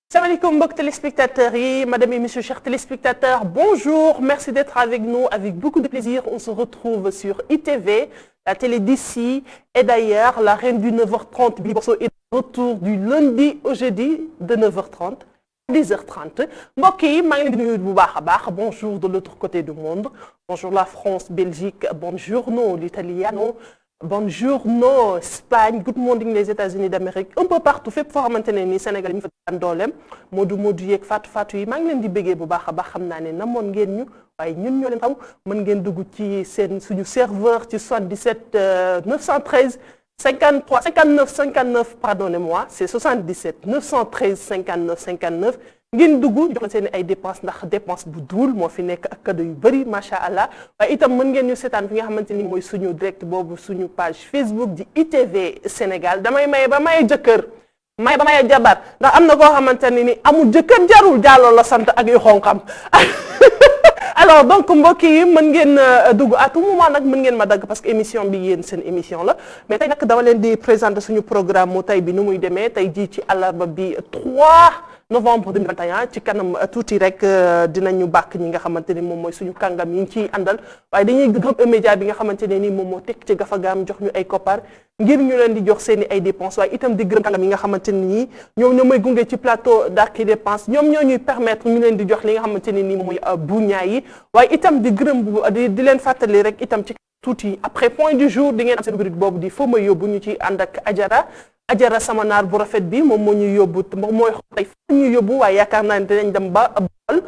Salam alaikum mbokk téléspectateurs yi, madame et monsieur chers téléspectateurs, bonjour, merci d'être avec nous, avec beaucoup de plaisir. On se retrouve sur ITV, la télé d'ici et d'ailleurs, la reine du 9h30, Bi Borso est de retour du lundi au jeudi de 9h30 à 10h30. Mbokk yi, maa ngi leen di nuyu bu baax a baax, bonjour de l'autre côté du monde, bonjour la France, Belgique, buongiorno l'italiano. Buongiorno Espagne, good morning les États-Unis d'Amérique, un peu partout fépp foo xamante ne ni Sénégal ñu fa daan dooleem Modou yeeg Fatou yi maa ngi leen di béggee bu baax a baax xam naa ne namoon ngeen ñu waaye ñun ñoo leen xaw mën ngeen dugg ci suñu serveur ci 77 913 53 59 59 pardonnez-moi c'est 77 913 59 59 ngeen dugg jox la seen ay dépenses ndax dépense bu duul moo fi nekk ak cadeau yu bëri macha allah waaye itam mën ngeen ñu seetaan fi nga xamante ni mooy suñu direct boobu suñu page Facebook di ITV Sénégal damay maye ba maye jëkkër maye ba maye jabar ndax am na koo xamante ni amul jëkkër jarul jàlloo la sant ak yu xonqam alors donc mbokk yi mën ngeen dugg à tout moment nag mën ngeen ma dagg parce que émission bi yéen seen émission la mais tey nag dama leen di présenter suñu programme mu tey bi nu muy demee tey jii ci àllarba bi 3 novembre 2021 ci kanam tuuti rek dinañu bàkk ñi nga xamante ni moom mooy suñu kàngam yi ngi ciy àndal waaye dañuy groupe média bi nga xamante ne ni moom moo teg ci gafagaam jox ñu ay koppar ngir ñu leen di jox seen i ay dépenses waaye itam di gërëm kàngam yi nga xamante ne nii ñoom ñoo may gunge ci plateau d'Arc Dépenses ñoom ñoo ñuy permettre ñu leen di jox li nga xamante ne nii moom mooy buñaa yi waaye itam di gërëm di leen fàttali rek itam ci tuuti après point du jour di ngeen am seen rubrique boobu di foo ma yóbbu ñu ci ànd ak Ajara sama naar bu rafet bi moom moo ñu yóbbu moom mooy xool tey fu ñu yóbbu waaye yaakaar naa ne dinañ dem ba Bawol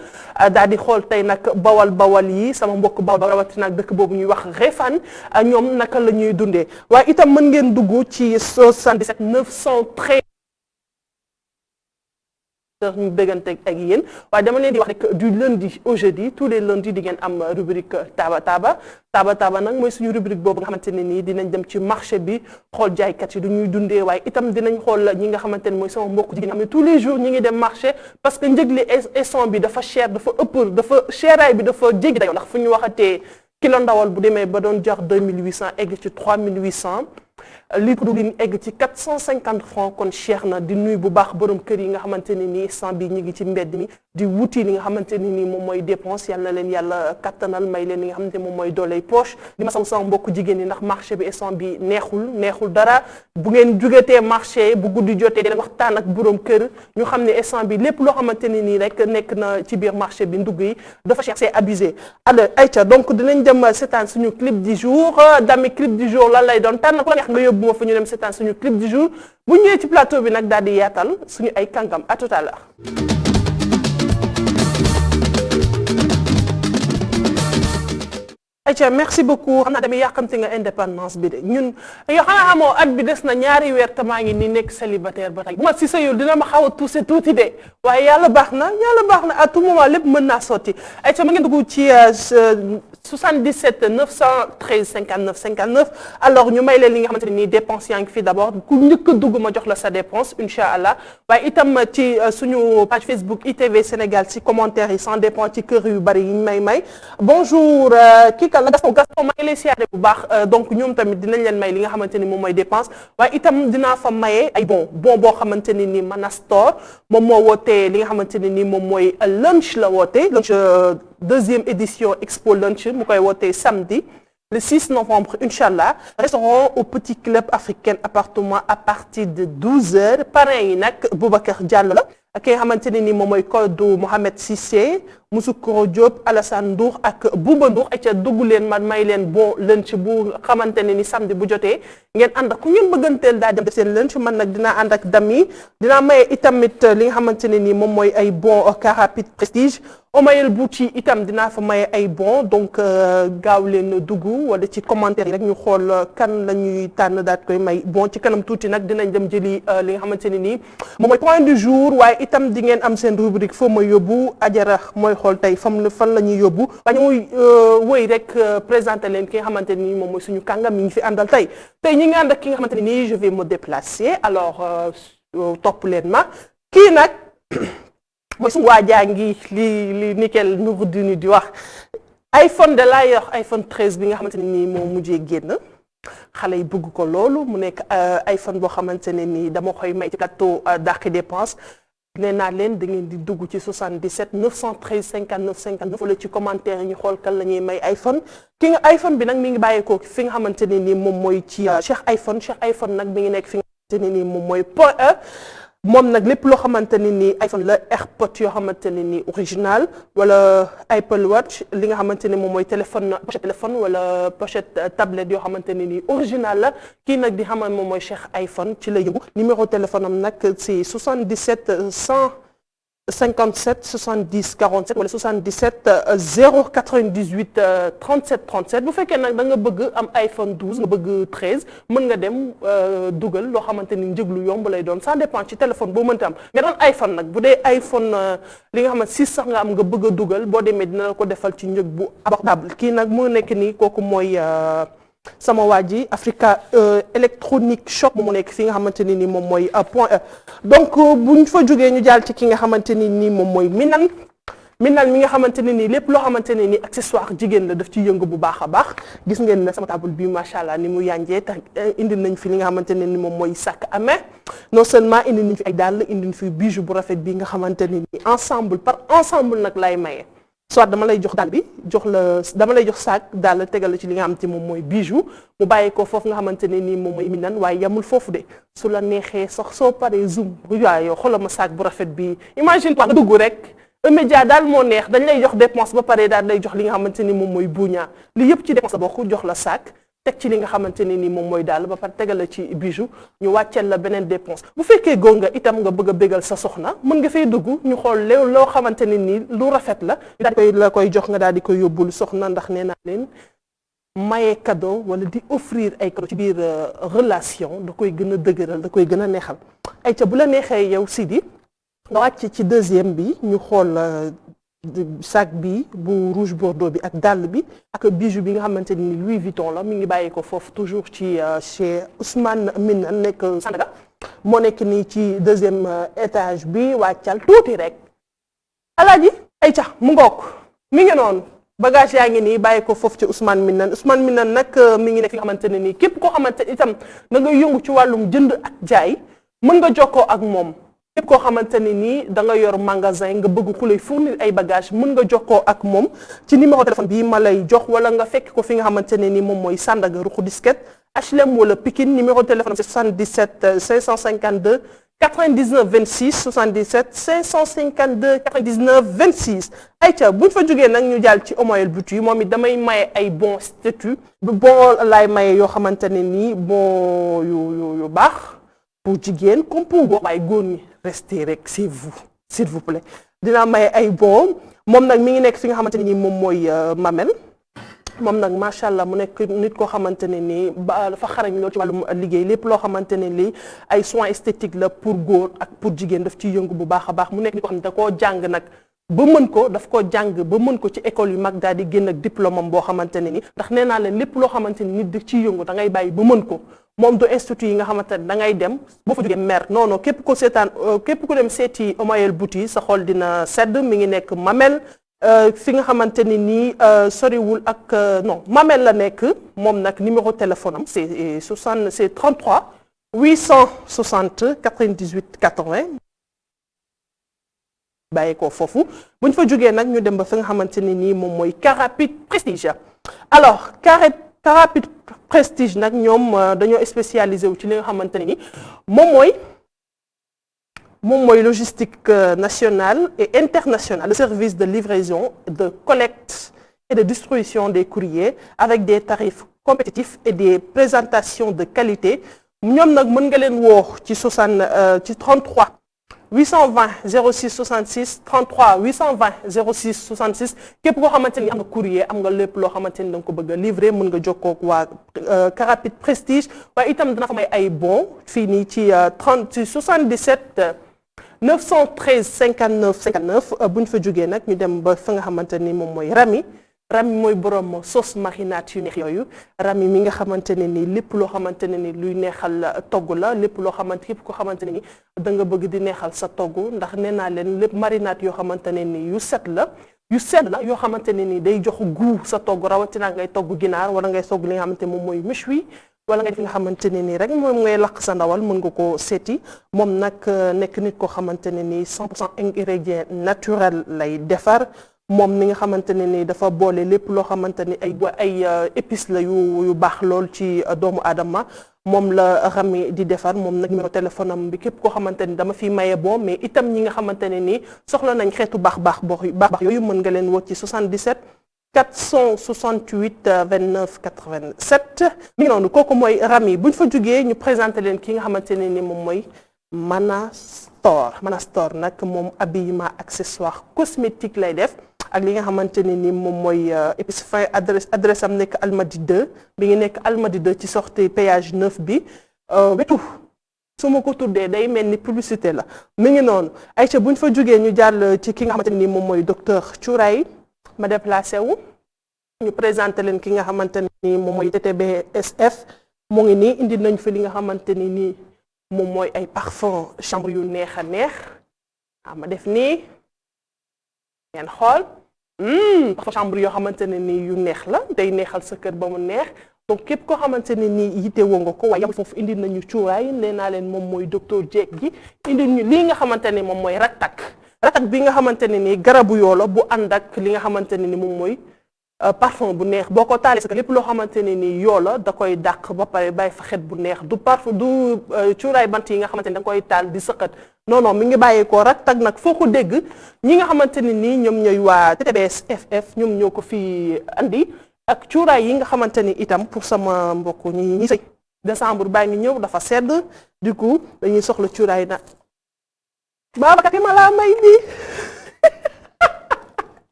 daal di xool tey nag bawal yi sama mbokk Bawol rawatina nag dëkk boobu ñuy wax Réfane ñoom naka la ñuy dundee waaye itam mën ngeen dugg ci 77 913 ñu béggante ak yéen waaye dama leen di wax rek du lundi au jeudi tous les lundis di ngeen am rubrique Taba nag mooy suñu rubrique boobu nga xamante ne nii dinañ dem ci marché bi xool jaaykat yi du ñuy dundee waaye itam dinañ xool ñi nga xamante ne mooy sama mbokk jigéen xam ne tous les jours ñi ngi dem marché parce que njëg li instant bi dafa cher dafa ëpp dafa cheraay bi dafa jéggi dayoo ndax fu ñu waxatee kilo ndawal bu demee ba doon jar 2800 egg ci 3800 litre diwlin egg ci 450 francs kon cher na di nuyu bu baax borom kër yi nga xamante ne nii instant bi ñu ngi ci mbedd mi di wuti li nga xamante ne nii moom mooy dépense yal na leen yàlla kattanal may leen li nga xamante ne moom mooy dooley poche di ma sama mbokk jigéen ñi ndax marché bi instant bi neexul dara bu ngeen jugatee marché bu guddi jotee di leen waxtaan ak borom kër ñu xam ne instant bi lépp loo xamante ne nii rek nekk na ci biir marché bi ndugg yi dafa cher c'est abusé alors ayca donc dinañ dem seetaan suñu clip du jour dami clip du jour lan lay doon tànn ko la neex nga yóbbu ma fa ñu dem seetaan suñu clip du jour bu ñëwee ci plateau bi nag daal di yaatal suñu ay kàngam à tout à l'heure. ayca merci beaucoup xam naa damay yàqamte nga indépendance bi de ñun yoo xanaa xamoo at bi des na ñaari weer te maa ngi nii nekk célibataire ba tey bu ma si sëyul dina ma xaw a tuuse tuuti de waaye yàlla baax na à tout moment lépp mën naa sotti ayca ma ngeen dugg ci 77 913 59 59 alors ñu may leen li nga xamante ne nii dépense yaa ngi fi d'abord ku njëkk a dugg ma jox la sa dépense incha allah waaye itam ci suñu page Facebook ITV Sénégal ci commentaire yi sans dépend ci kër yu bari yi ñu may bonjour la Gaston maa ngi lay siyaare bu baax donc ñoom tamit dinañ leen may li nga xamante ni moom mooy dépense waaye itam dinaa fa maye ay bon boo xamante ne ni Manastor moom moo wootee li nga xamante ne ni moom mooy lunch la woote lunch deuxième édition expo lunch mu koy wootee samedi le 6 novembre inchallah restaurant au Petit Club Africain appartement à partir de 12h parrain yi nag Boubacar Diallo la ak ki nga xamante ne ni moom mooy Kodou Mohamed Cissé Moussoukoro Diop Alassane Ndour ak Bouba Ndour ay ca dugg leen man may leen bon lunch bu xamante ne ni samedi bu jotee ngeen ànd ak ku ngeen bëgganteel daa dem def seen lunch man nag dinaa ànd ak dami dinaa maye itamit li nga xamante ne ni moom mooy ay bon Carapide Prestige Omayel Bouti itam dinaa fa maye ay bon donc gaaw leen dugg wala ci commentaire yi rek ñu xool kan la ñuy tànn daat koy may bon ci kanam tuuti nag dinañ dem jëli li nga xamante ne nii moom mooy point du jour waaye itam di ngeen am seen rubrique foo ma yóbbu Ajara mooy xool tey fan la ñuy yóbbu waaye muy wëy rek présenté leen ki nga xamante ne nii moom mooy suñu kàngam mi ngi fi àndal tey ñi ngi ànd ak ki nga xamante ne nii je vais me déplacer alors topp leen ma kii nag mooy suñu waajaa ngi li Nickel Nouroudine di wax iPhone de laa yor iPhone 13 bi nga xamante ne nii moo mujjee génn xale yi bëgg ko loolu mu nekk iPhone boo xamante ne nii dama koy may ci plateau d'Arc Dépenses nee naa leen da ngeen di dugg ci 77 913 59 59 wala ci commentaire yi ñu xool kan la ñuy may iPhone ki nga iPhone bi nag mi ngi bàyyeekoo fi nga xamante ne nii moom mooy ci Cheikh iPhone nag mi ngi nekk fi nga xamante ne nii moom mooy Point E moom nag lépp loo xamante ne nii iPhone la AirPods yoo xamante ne nii original wala Apple Watch li nga xamante ne moom mooy pochette téléphone wala pochette tablette yoo xamante ne nii original la kii nag di xamal moom mooy Cheikh iPhone ci la yëngu numéro téléphone am nag c'est 77 157 70 47 wala 77 098 37 37 bu fekkee nag da nga bëgg am iPhone 12 nga bëgg 13 mën nga dem dugal loo xamante ni njëg lu yomb lay doon ça dépend ci téléphone boo mënta am nga doon iPhone nag bu dee iPhone li nga xamante 6 sax nga am nga bëgg a dugal boo demee dina la ko defal ci njëg bu abordable kii nag mu nekk nii kooku mooy sama waa ji Africa Electronic Shop mu nekk fi nga xamante ni moom mooy Point E donc buñ fa jógee ñu jàll ci ki nga xamante ni nii moom mooy Minan mi nga xamante ne nii lépp loo xamante ne nii accessoire jigéen la daf ci yëngu bu baax a baax gis ngeen ne sama table bi macha allah ni mu yànjee tax indi nañ fi li nga xamante ne ni moom mooy sac à main non seulement indi nañ fi ay dàll indi nañ fi bijou bu rafet bi nga xamante ne nii ensemble par ensemble nag lay maye. soit dama lay jox dàll bi dama lay jox sac dàll tegal la ci li nga xamante moom mooy bijou mu bàyyi ko foofu nga xamante ne nii moom mooy Minan waaye yamul foofu de su la neexee sax soo paree zoom waaye yow xoolal ma sac bu rafet bi imagine toi nga dugg rek média daal moo neex dañ lay jox dépense ba pare daal lay jox li nga xamante ni moom mooy buuñaa li yëpp ci dépense la bokk jox la sac teg ci li nga xamante ne ni moom mooy daal ba pare tegal la ci bijou ñu wàcceel la beneen dépense bu fekkee góor nga itam nga bëgg a bégal sa soxna mën nga fay dugg ñu xool loo xamante ne ni lu rafet la ñu daal di la koy jox nga daal di koy yóbbul soxna ndax nee naa leen maye cadeau wala di offrir ay cadeau ci biir relation da koy gën a dëgëral da koy gën a neexal ay ca bu la neexee yow Sidi nga wàcc ci deuxième bi ñu xool sac bi bu rouge bordeaux bi ak dàll bi ak bijou bi nga xamante ni Louis Vuitton la mi ngi bàyyi ko foofu toujours ci chez Ousmane Minan nekk Sandaga moo nekk nii ci deuxième étage bi wàccal tuuti rek alaaji ay ca mu ngoog mi ngi noonu bagage yaa ngi nii bàyyi ko foofu ci Ousmane Minan nag mi ngi nekk fi nga xamante ne nii képp koo xamante itam da nga yëngu ci wàllum jënd ak jaay mën nga jokkoo ak moom képp koo xamante ne nii da nga yor magasin nga bëgg ku lay fournir ay bagages mën nga jokkoo ak moom ci numéro téléphone bii ma lay jox wala nga fekk ko fi nga xamante ne nii moom mooy Sandaga Ruxu Disquette HLM wala Pikine numéro téléphone c'est 77 552 99 26 77 552 99 26 ayca buñ fa jógee nag ñu jàll ci Omoyel Beauty moom it damay maye ay bon statut bon laay maye yoo xamante ne nii bon yu baax pour jigéen comme pour góor waaye góor ñi restez rek c'est vous s'il vous plaît dinaa maye ay bon moom nag mi ngi nekk fi nga xamante ne nii moom mooy Mamel moom nag macha allah mu nekk nit koo xamante ne nii ba dafa xarañ loolu ci wàllum liggéey lépp loo xamante ne lii ay soins esthétiques la pour góor ak pour jigéen daf ciy yëngu bu baax a baax mu nekk nit koo xam ne da koo jàng nag ba mën ko daf ko jàng ba mën ko ci école yu mag daal di génn ak diplôme am boo xamante ne ni ndax nee naa leen lépp loo xamante ni nit da ciy yëngu da ngay bàyyi ba mën ko moom do institut yi nga xamante ne da ngay dem boo fa jógee mer non non képp ko seetaan képp ku dem seeti Omoyel Beauty sa xol dina sedd mi ngi nekk Mamel fi nga xamante ni nii soriwul ak non Mamel la nekk moom nag numéro téléphone am c'est 33 860 98 80 bàyyi ko foofu bu ñu fa jógee nag ñu dem ba fi nga xamante ni nii moom mooy Carapide Prestige alors Carapide Prestige nag ñoom dañoo spécialisé wu ci li nga xamante ne ni moom mooy logistique nationale et internationale, le service de livraison, de collecte et de distribution des courriers avec des tarifs compétitifs et des présentations de qualité ñoom nag mën nga leen woo ci 33 820 06 66 33 820 06 66 képp koo xamante ni am nga courrier am nga lépp loo xamante ni da nga ko bëgg a livrer mën nga jokkoo ak waa Carapide Prestige waaye itam dana fa may ay bon fii nii ci 77 913 59 59 bu ñu fa jógee nag ñu dem ba fa nga xamante ni moom mooy Rami mooy borom sauce marinade yu neex yooyu Rami mi nga xamante ne ni lépp loo xamante ne ni luy neexal togg la lépp loo xamante képp koo xamante ne ni da nga bëgg di neexal sa togg ndax nee naa leen lépp marinade yoo xamante ne ni yu set la yoo xamante ne ni day jox goût sa togg rawatina ngay togg ginaar wala ngay togg li nga xamante moom mooy méchoui wala nga def nga xamante ne nii rek moom ngay lakk sa ndawal mën nga ko seeti moom nag nekk nit koo xamante ne nii 100% ingrédient naturel lay defar moom mi nga xamante ne nii dafa boole lépp loo xamante ni ay épices la yu baax lool ci doomu aadama moom la Rami di defar moom nag numéro téléphone am bi képp koo xamante ni dama fi maye bon mais itam ñi nga xamante ne nii soxla nañ xeetu baax yooyu mën nga leen woo ci 77 468 29 87 mi ngi noonu kooku mooy Rami bu ñu fa jugee ñu présenté leen ki nga xamante ne ni moom mooy Mana Store nag moom habillement accessoire cosmétique lay def ak li nga xamante ne ni moom mooy épices fin adresse am nekk Almadi 2 bi ngi nekk Almadi 2 ci sortie péage 9 bi wetu su ma ko tuddee day mel ni publicité la mi ngi noonu Aïcha bu ñu fa jugee ñu jàll ci ki nga xamante ne ni moom mooy docteur Cuuraay ma déplacé wu ñu présenté leen ki nga xamante ne ni moom mooy TTBSF mu ngi nii indi nañ fi li nga xamante ni nii moom mooy ay parfum chambre yu neex a neex ma def nii ngeen xool parfum chambre yoo xamante ne nii yu neex la day neexal sa kër ba mu neex donc képp koo xamante ne nii yite woo nga ko waaye yam foofu indi nañu cuuraay nee naa leen moom mooy docteur Jeeg gi indi ñu lii nga xamante ne moom mooy ratak bi nga xamante ne nii garabu yoo la bu ànd ak li nga xamante ne ni moom mooy parfum bu neex boo ko taalee sa lépp loo xamante ne nii yoo la da koy dàq ba pare bàyyi fa xet bu neex du parfum du cuuraay bant yi nga xamante ne da koy taal di sëqat non mi ngi bàyyeekoo ratak nag foo ko dégg ñi nga xamante ne nii ñoom ñooy waa TTBSF ñoom ñoo ko fi andi ak cuuraay yi nga xamante ni itam pour sama mbokk ñi sëy décembre baa ngi ñëw dafa sedd du coup dañuy soxla cuuraay na Babacar yi ma laa may nii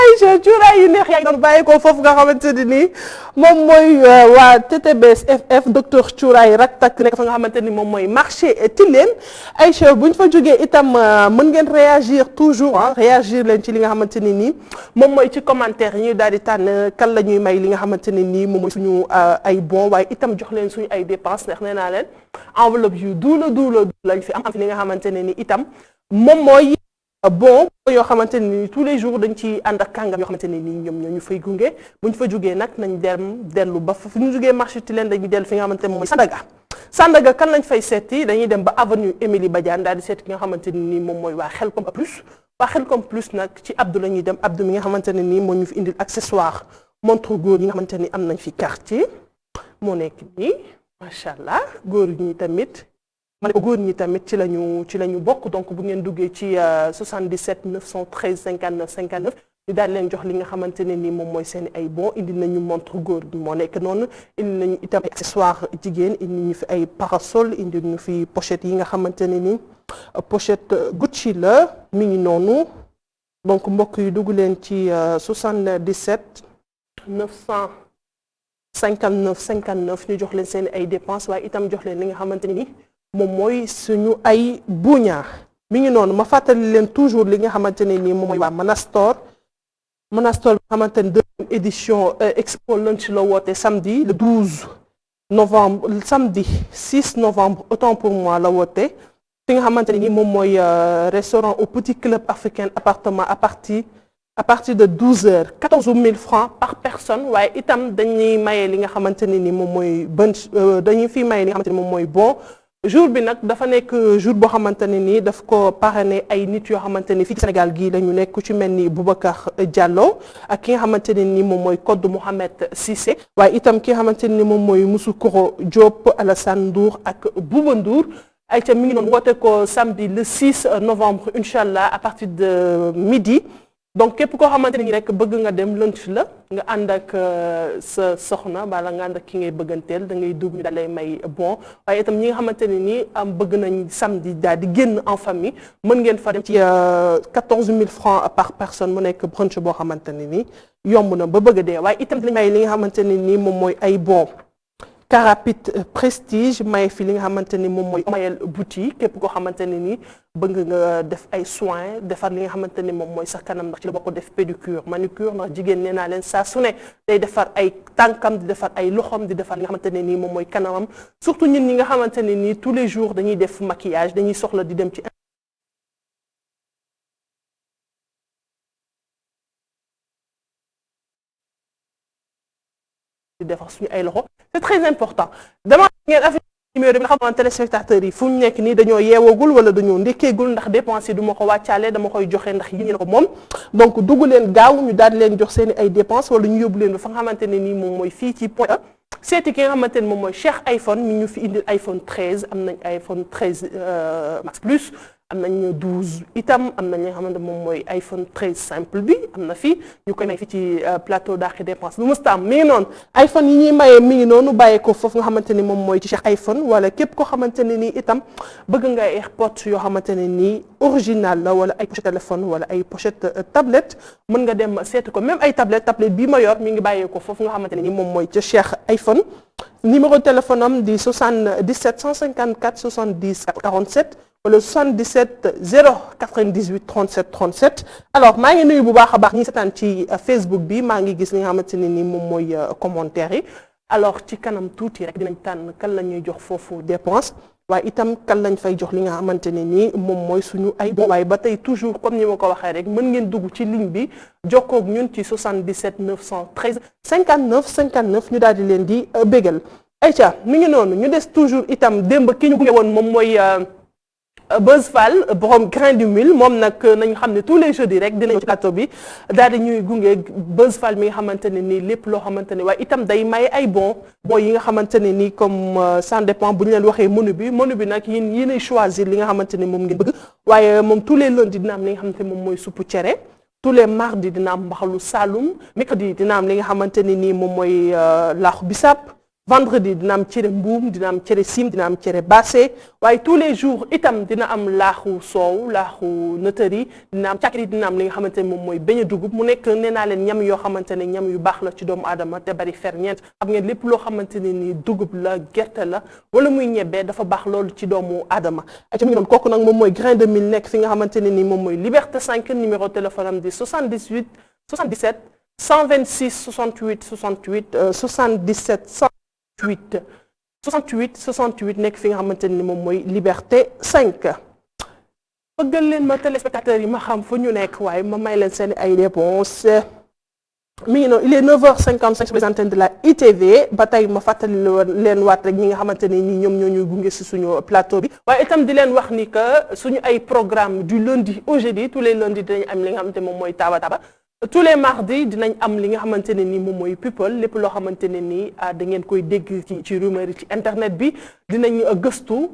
Aïcha cuuraay yu neex yaa ngi doon bàyyi ko foofu nga xamante ne nii moom mooy waa TTBSF docteur cuuraay raktak nekk fa nga xamante ni moom mooy marché Tilène Aïcha bu ñu fa jógee itam mën ngeen réagir toujours réagir leen ci li nga xamante ni nii moom mooy ci commentaire yi ñuy daal di tànn kan la ñuy may li nga xamante ne nii moom mooy suñu ay bon waaye itam jox leen suñu ay dépenses ndax nee naa leen enveloppe yu duula lañ fi am fi li nga xamante ne ni itam moom mooy bon yoo xamante ne ni tous les jours dañ ci ànd ak kàngam yoo xamante ne ni ñoom ñoo ñu fay gunge bu ñu fa jógee nag nañ dellu ba fu ñu jógee marché Tilène dañuy dellu fi nga xamante ne moom mooy Sandaga kan lañ fay seeti dañuy dem ba avenue Émilie Badiane daal di seeti ki nga xamante ne ni moom mooy waa Xelcom plus nag ci Abdou la ñuy dem Abdou mi nga xamante ne nii moo ñu fi indil accessoire montre góor yi nga xamante ni am nañ fi quartier moo nekk nii macha allah góor ñi tamit ma ne ko góor ñi tamit ci lañu bokk donc bu ngeen duggee ci 77 913 59 59 ñu daal leen jox li nga xamante ne ni moom mooy seen ay bon indi nañu montre góor bi moo nekk noonu indi nañu itam ay accessoire jigéen indi ñu fi ay parasol indi ñu fi pochette yi nga xamante ne ni pochette Gucci la mi ngi noonu donc mbokk yi dugg leen ci 77 959 59 ñu jox leen seen ay dépenses waaye itam jox leen li nga xamante ne ni moom mooy suñu ay buña mi ngi noonu ma fàttali leen toujours li nga xamante ne nii moom mooy waa Mana Store bi nga xamante ne deuxième édition expo lunch la woote samedi le 12 novembre samedi 6 novembre autant pour moi la woote fi nga xamante ne nii moom mooy restaurant au Petit Club Africain appartement à partir de 12 heures 14 000 francs par personne waaye itam dañuy maye li nga xamante ne ni moom mooy dañuy fi maye li nga xamante ne moom mooy bon jour bi nag dafa nekk jour boo xamante ne nii daf ko parrainé ay nit yoo xamante ni fii ci Sénégal gii la ñu nekk ku ci mel ni Boubacar Diallo ak ki nga xamante ne ni moom mooy Codé Mohamed Cissé waaye itam ki nga xamante ne ni moom mooy Moussukoro Diop Alassane Ndour ak Bouba Ndour ay ca mi ngi doon woote ko samedi le 6 novembre incha allah à partir de midi donc képp koo xamante ne ni rek bëgg nga dem lunch la nga ànd ak sa soxna bala nga ànd ak ki ngay bëgganteel da ngay dugg ñu daal lay may bon waaye itam ñi nga xamante ne ni am bëgg nañ samedi daal di génn en famille mën ngeen fa dem ci 14 000 francs par personne mu nekk brunch boo xamante ne ni yomb na ba bëgg a dee waaye itam dañ may li nga xamante ne ni moom mooy ay bon Carapit Prestige may fi li nga xamante ni moom mooy Mayel boutique képp koo xamante ne ni bëgg nga def ay soins defar li nga xamante ni moom mooy sa kanam ndax ci la bokk def pédicure manucure ndax jigéen nee naa leen saa su ne day defar ay tànkam di defar ay loxom di defar li nga xamante ne nii moom mooy kanamam surtout ñun ñi nga xamante ne nii tous les jours dañuy def maquillage dañuy soxla di dem ci di defar suñu ay loxo c'est très important dama ngeen affiché numéro bi nga xamante téléspectateurs yi fu ñu nekk nii dañoo yeewagul wala dañoo ndekkeegul ndax dépense yi du ma ko wàccaale dama koy joxe ndax yéen ko moom donc dugg leen gaaw ñu daal di leen jox seen i ay dépense wala ñu yóbbu leen ba fa nga xamante ne nii moom mooy fii ci point seeti ki nga xamante ne moom mooy Cheikh iPhone mi ñu fi indil iPhone 13 am nañ iPhone 13 Max Plus am nañ 12 itam am nañ nga xamante moom mooy iPhone 13 simple bi am na fi ñu koy may fi ci plateau Daaki Dépense lu musta am mi ngi noonu iPhone yi ñuy mayee mi ngi noonu bàyyee ko foofu nga xamante ni moom mooy ci Cheikh iPhone wala képp koo xamante ne nii itam bëgg nga ay AirPods yoo xamante ne nii original la wala ay pochette téléphone wala ay pochette tablette mën nga dem seeti ko même ay tablette bii ma yor mi ngi bàyyee ko foofu nga xamante ne nii moom mooy ci Cheikh iPhone numéro téléphone am di 77 154 70 47 wala 77 098 37 37 alors maa ngi nuyu bu baax a baax ñi seetaan ci Facebook bi maa ngi gis li nga xamante ne ni moom mooy commentaire yi alors ci kanam tuuti rek dinañ tànn kan la ñuy jox foofu dépense waaye itam kan lañ fay jox li nga xamante ne ni moom mooy suñu ay bon waaye ba tey toujours comme ni ma ko waxee rek mën ngeen dugg ci ligne bi jokkoo ak ñun ci 77 913 59 59 ñu daal di leen di bégal ayca mi ngi noonu ñu des toujours itam démb ki ñu gunge woon moom mooy Buzz Fall borom grain du mil moom nag nañu xam ne tous les jeudis rek dinañu ci plateau bi daal di ñuy gunge Buzz Fall mi nga xamante ne nii lépp loo xamante ne waaye itam day may ay bon yi nga xamante ne nii comme ça dépend bu ñu leen waxee menu bi nag yéenay choisir li nga xamante ne moom ngeen bëgg waaye moom tous les lundis dina am li nga xamante ne moom mooy suppu cere tous les mardis dina am mbaxalu Saloum mercredi dina am li nga xamante ne nii moom mooy laaxu bisaab vendredi dina am cere mbuum dina am cere sim dina am cere basse waaye tous les jours itam dina am laaxu soow laaxu nëtëri dina am càkkiri dina am li nga xamante ne moom mooy beñe dugub mu nekk nee naa leen ñam yoo xamante ne ñam yu baax la ci doomu aadama te bari ferñeent xam ngeen lépp loo xamante ne ni dugub la gerte la wala muy ñebbe dafa baax loolu ci doomu aadama ci mi ngi doon kooku nag moom mooy grain de mil nekk fi nga xamante ne ni moom mooy Liberté 5 numéro téléphone am di 77 126 68 68 77 68 nekk fi nga xamante ni moom mooy Liberté 5 bëggal leen ma téléspectateurs yi ma xam fu ñu nekk waaye ma may leen seen ay réponse mi ngi noonu il est 9h55 sur les antennes de la ITV ba tey ma fàttali leen waat rek ñi nga xamante ne ni ñoom ñoo ñuy gunge si suñu plateau bi waaye itam di leen wax ni que suñu ay programme du lundi au jeudi tous les lundis dinañ am li nga xamante moom mooy Taba Taba tous les mardis dinañ am li nga xamante ne ni moom mooy people lépp loo xamante ne ni da ngeen koy dégg ci rumeur yi ci internet bi dinañ gëstu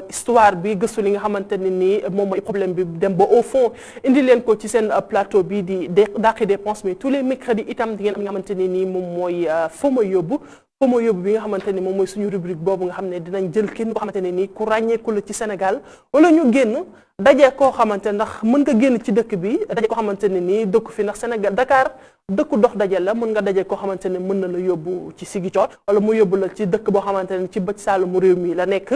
histoire bi gëstu li nga xamante ne ni moom mooy problème bi dem ba au fond indi leen ko ci seen plateau bi di Daaki Dépense mais tous les mercredis itam di ngeen am li nga xamante ne ni moom mooy foo ma yóbbu bi nga xamante ni moom mooy suñu rubrique boobu nga xam ne dinañ jël kenn koo xamante ne nii ku ràññeeku la ci Sénégal wala ñu génn daje koo xamante ndax mën nga génn ci dëkk bi daje koo xamante ne nii dëkku fi ndax Sénégal Dakar dëkku dox daje la mën nga daje koo xamante ne mën na la yóbbu ci Ziguinchor wala mu yóbbu la ci dëkk boo xamante ne ci bëj saalumu réew mi la nekk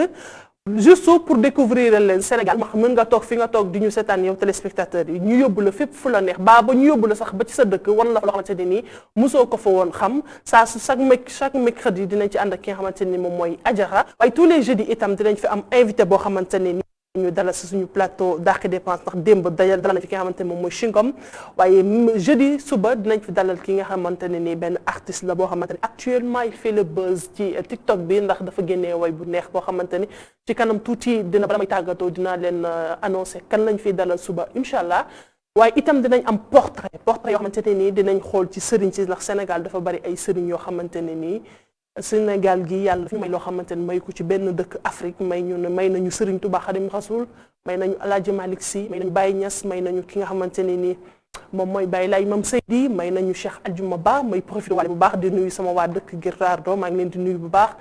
juste pour découvrir leen Sénégal ma xam mën nga toog fi nga toog di ñu seetaan yow téléspectateurs yi ñu yóbbu la fépp fu la neex ba ñu yóbbu la sax ba ci sa dëkk wan la fa loo xamante ne nii mosoo ko fa woon xam saa su chaque mercredi dinañ ci ànd ak ki nga xamante ni moom mooy Adjara waaye tous les jeudis itam dinañ fi am invité boo xamante ne ñu dalal si suñu plateau Daaki Dépense ndax démb dalal na fi ki nga xamante ne moom mooy Chingom waaye jeudi suba dinañ fi dalal ki nga xamante ne ni benn artiste la boo xamante ne actuellement il fait le buzz ci TikTok bi ndax dafa génnee way bu neex boo xamante ni ci kanam tuuti dina bala may tàggatoo dinaa leen annoncé kan lañ fi dalal suba incha allah waaye itam dinañ am portrait yoo xamante ne nii dinañ xool ci sëriñ si ndax Sénégal dafa bari ay sëriñ yoo xamante ne nii Sénégal gi yàlla fi may loo xamante ne may ko ci benn dëkk Afrique may nañu Serigne Touba Khadim Rasoul may nañu El Hadj Malick Sy may nañu Baye Niass may nañu ki nga xamante ne ni moom mooy Baye Laye Mam Seydi may nañu Cheikh Adjouma Ba may profité waale bu baax di nuyu sama waa dëkk Girardo maa ngi leen di nuyu bu baax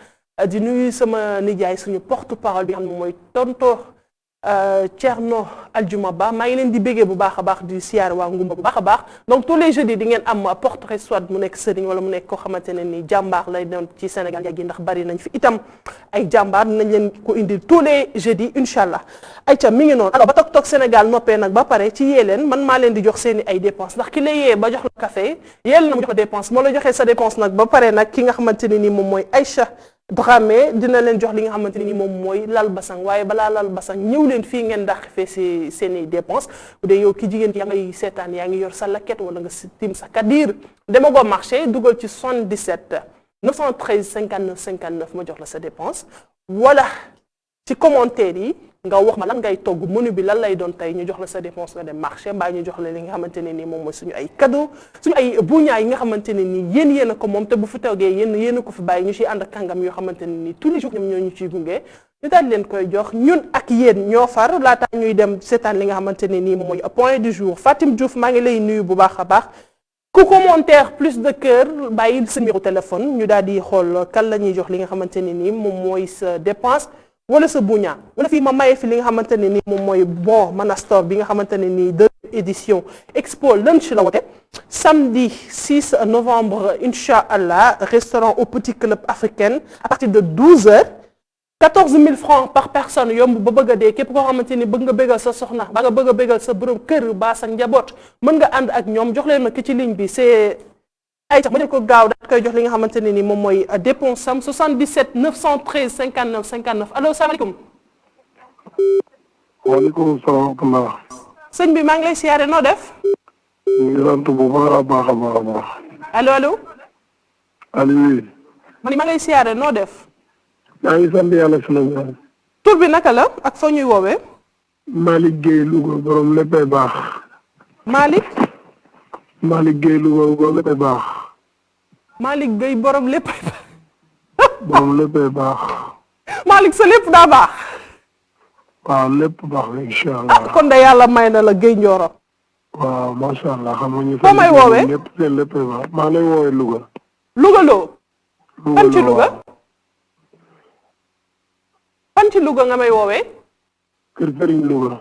di nuyu sama nijaay suñu porte parole bi xam ne mooy tonto Thierno Adjouma Ba maa ngi leen di béggee bu baax a baax di siyaar waa Ngumba bu baax a baax donc tous les jeudis di ngeen am portrait soit mu nekk sëriñ wala mu nekk koo xamante ne ni jàmbaar lay doon ci Sénégal yàgg ndax bari nañ fi itam ay jàmbaar dinañ leen ko indil tous les jeudis incha allah ayca mi ngi noonu alors ba toog Sénégal noppee nag ba pare ci yee leen man maa leen di jox seen i ay dépense ndax ki la yee ba jox la café yeel na mu jox la dépense moo la joxee sa dépense nag ba pare nag ki nga xamante ne ni moom mooy Aïcha Dramé dina leen jox li nga xamante ni moom mooy lal basang waaye balaa lal basang ñëw leen fii ngeen dàq fee si seen i dépense bu dee yow ki jigéen ki yaa ngay seetaan yaa ngi yor sa laket wala nga tim sa kadir dema go marché dugal ci 77 913 59 59 ma jox la sa dépense wala ci commentaire yi nga wax ma lan ngay togg menu bi lan lay doon tey ñu jox la sa dépense nga dem marché mbaa ñu jox la li nga xamante ne nii moom mooy suñu ay cadeau suñu ay buñaa yi nga xamante ne nii yéen a ko moom te bu fi toogee yéen a ko fi bàyyi ñu ciy ànd ak kàngam yoo xamante ne nii tous les jours ñoom ñoo ñu ciy gunge ñu daal leen koy jox ñun ak yéen ñoo far laata ñuy dem seetaan li nga xamante ne nii moom mooy point du jour Fatim Diouf maa ngi lay nuyu bu baax a baax ku commentaire plus de cœur bàyyi sa numéro téléphone ñu daal di xool kan la ñuy jox li nga xamante ne nii moom mooy sa dépense wala sa buña wala fii ma maye fi li nga xamante ne nii moom mooy bon Manastor bi nga xamante ne nii deuxième édition Expo Lunch la wote samedi 6 novembre incha allah restaurant au Petit Club Africain à partir de 12h 14 000 francs par personne yomb ba bëgg a dee képp koo xamante ni bëgg nga bégal sa soxna ba nga bëgg a bégal sa borom kër ba sa njaboot mën nga ànd ak ñoom jox leen ma ki ci ligne bi c'est ay tax ma jël ko gaaw daal koy jox li nga xamante ne ni moom mooy dépense sam 77 913 59 59 allo salaamaaleykum. waaleykum salaam. sëñ bi maa ngi lay siyaare noo def. ñu ngi sant bu baax a baax a baax a baax. allo allo. Aliou. man maa ngi lay siyaare noo def. maa ngi sant yàlla Sénégal. tur bi naka la ak foo ñuy woowee. Malick Gueye Louga borom léppay baax. Malick. Malick Gueye Louga borom léppay baax. Malick Gueye borom léppay baax. borom léppay baax. Malick sa lépp daa baax. waaw lépp baax na incha allah. ah kon de yàlla may na la Gueye Ndioro. waaw macha allah xam nga ñu. foo may woowee lépp seen léppay baax maa ngi lay woowee Louga. Louga loo. Louga fan ci Louga. fan ci Louga nga may woowee. Kër Serigne Louga.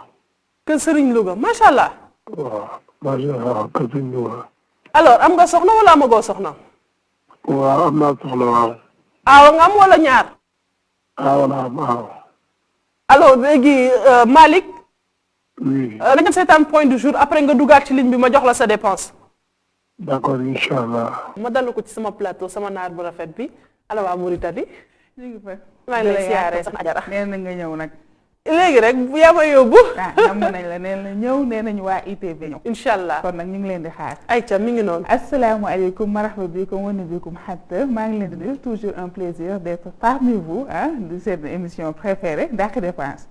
Kër Serigne Louga macha allah. waaw macha allah Kër Serigne Louga. alors am nga soxna wala amagoo soxna. waaw am naa soxla waaw. aawa nga am wala ñaar. aawa naa am aaw. alors léegi Malick. oui. nga jëm seetaan point du jour après nga duggaat ci ligne bi ma jox la sa dépense. d'accord incha allah. ma dalu ko ci sama plateau sama naar bu rafet bi ala waa Mauritanie. ñu ngi fa. maa ngi lay siyaaree sax Ajara. nee na nga ñëw nag. léegi rek yaa ma yóbbu. namm nañ la nee na ñëw nee nañu waa ITV ñëw. incha allah kon nag ñu ngi leen di xaar. ayca mi ngi noonu. asalaamaaleykum marhaba bikum wa bikum hatta maa ngi leen di nuyu toujours un plaisir d'être parmi vous de cette émission préférée Dàq Dépense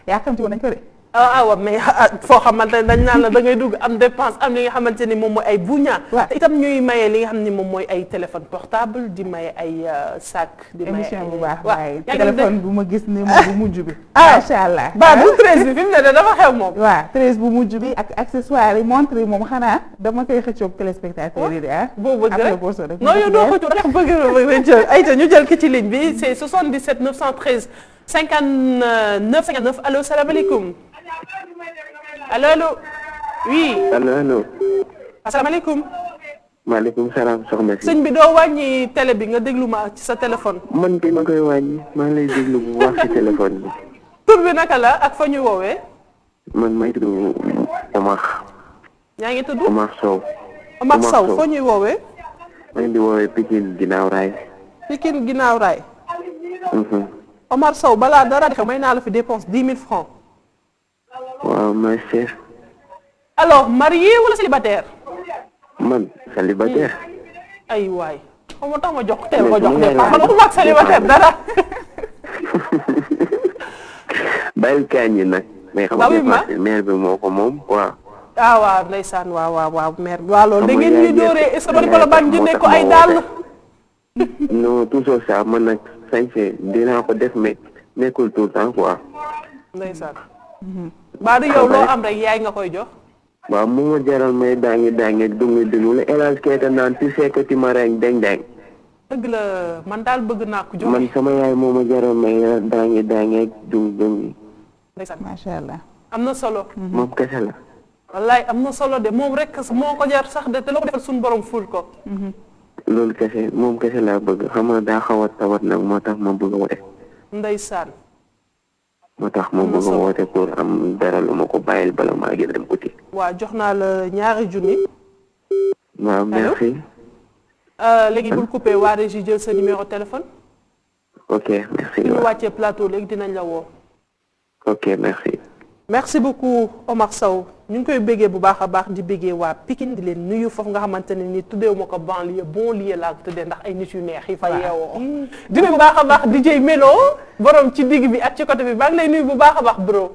yaa xam ci woon nañ ko de. waaw mais foo xamante ne dañ naan la da ngay dugg am dépense am li nga xamante ni moom mooy ay buña. waaw te itam ñuy maye li nga xam ni moom mooy ay téléphone portable di maye ay sac. di maye émission bu baax waaw waaye téléphone bu ma gis ni moom bu mujj bi. ah macha allah ba bu 13 bi fi mu ne de dafa xew moom. waaw 13 bu mujj bi ak accessoires yi montre yi moom xanaa dama koy xëccoog téléspectateurs yi de boo bëgg après rek pour ça rek non yow doo ko jox rek bëgg jël ayca ñu jël ki ci ligne bi c'est 77 913 59 59 allo salaamaaleykum. allo allo oui. allo. asalaamaaleykum. maaleykum salaam soxna si. sëñ bi doo wàññi télé bi nga déglu ma ci sa téléphone. man kay ma koy wàññi maa ngi lay déglu bu baax ci téléphone bi. tur bi naka la ak fa ñuy woowee. man may tudd Omar. yaa ngi tudd Omar Sow. Omar Sow foo ñuy woowee. maa ngi di woowee Pikine ginnaaw raay. Pikine ginnaaw raay. Omar Sow balaa dara xew may naa la fi dépense 10 000 francs. waaw ma chef. alors marié wala célibataire. man célibataire. ay waay xam nga tax ma jox teel ko jox dépense man waxuma ak célibataire dara. bàyyil kañ yi nag. mais xam nga dépense maire bi moo ko moom waaw. ah waaw ndeysaan waaw maire bi waaw loolu da ngeen ñuy dooree est-ce que ba ko bañ jëndee ko ay dàll. non toujours ça man nag sañse dinaa ko def mais nekkul tout le temps quoi. ndeysaan. baa du yow loo am rek yaay nga koy jox. waaw mu ma jaral may daangi dungi dungi la elage keeta naan ci sekkati ma rek deng dëgg la man daal bëgg naa ko jox. man sama yaay moo ma jaral may daangi dungi ndeysaan macha allah. am na solo. moom kese la. wallaay am na solo de moom rek moo ko jar sax de te loo ko defal suñu borom ful ko. loolu kese moom kese laa bëgg xam nga daa xaw a tawat nag moo tax ma bëgg a woote. ndeysaan. moo tax ma bëgg a woote pour am dara lu ma ko bàyyil bala maa gën dem uti. waaw jox naa la ñaari junni. waaw merci. léegi bul coupé waa régie jël sa numéro téléphone. ok merci. bi ñu wàccee plateau léegi dinañ la woo. ok merci. merci beaucoup Omar Sow ñu ngi koy béggee bu baax a baax di béggee waa Pikine di leen nuyu foofu nga xamante ne ni tuddeewu ma ko banlieue bon lieu laa ko tuddee ndax ay nit yu neex yi fa yeewoo di nuyu bu baax a baax DJ Melo borom ci digg bi ak ci côté bi maa ngi lay nuyu bu baax a baax bro.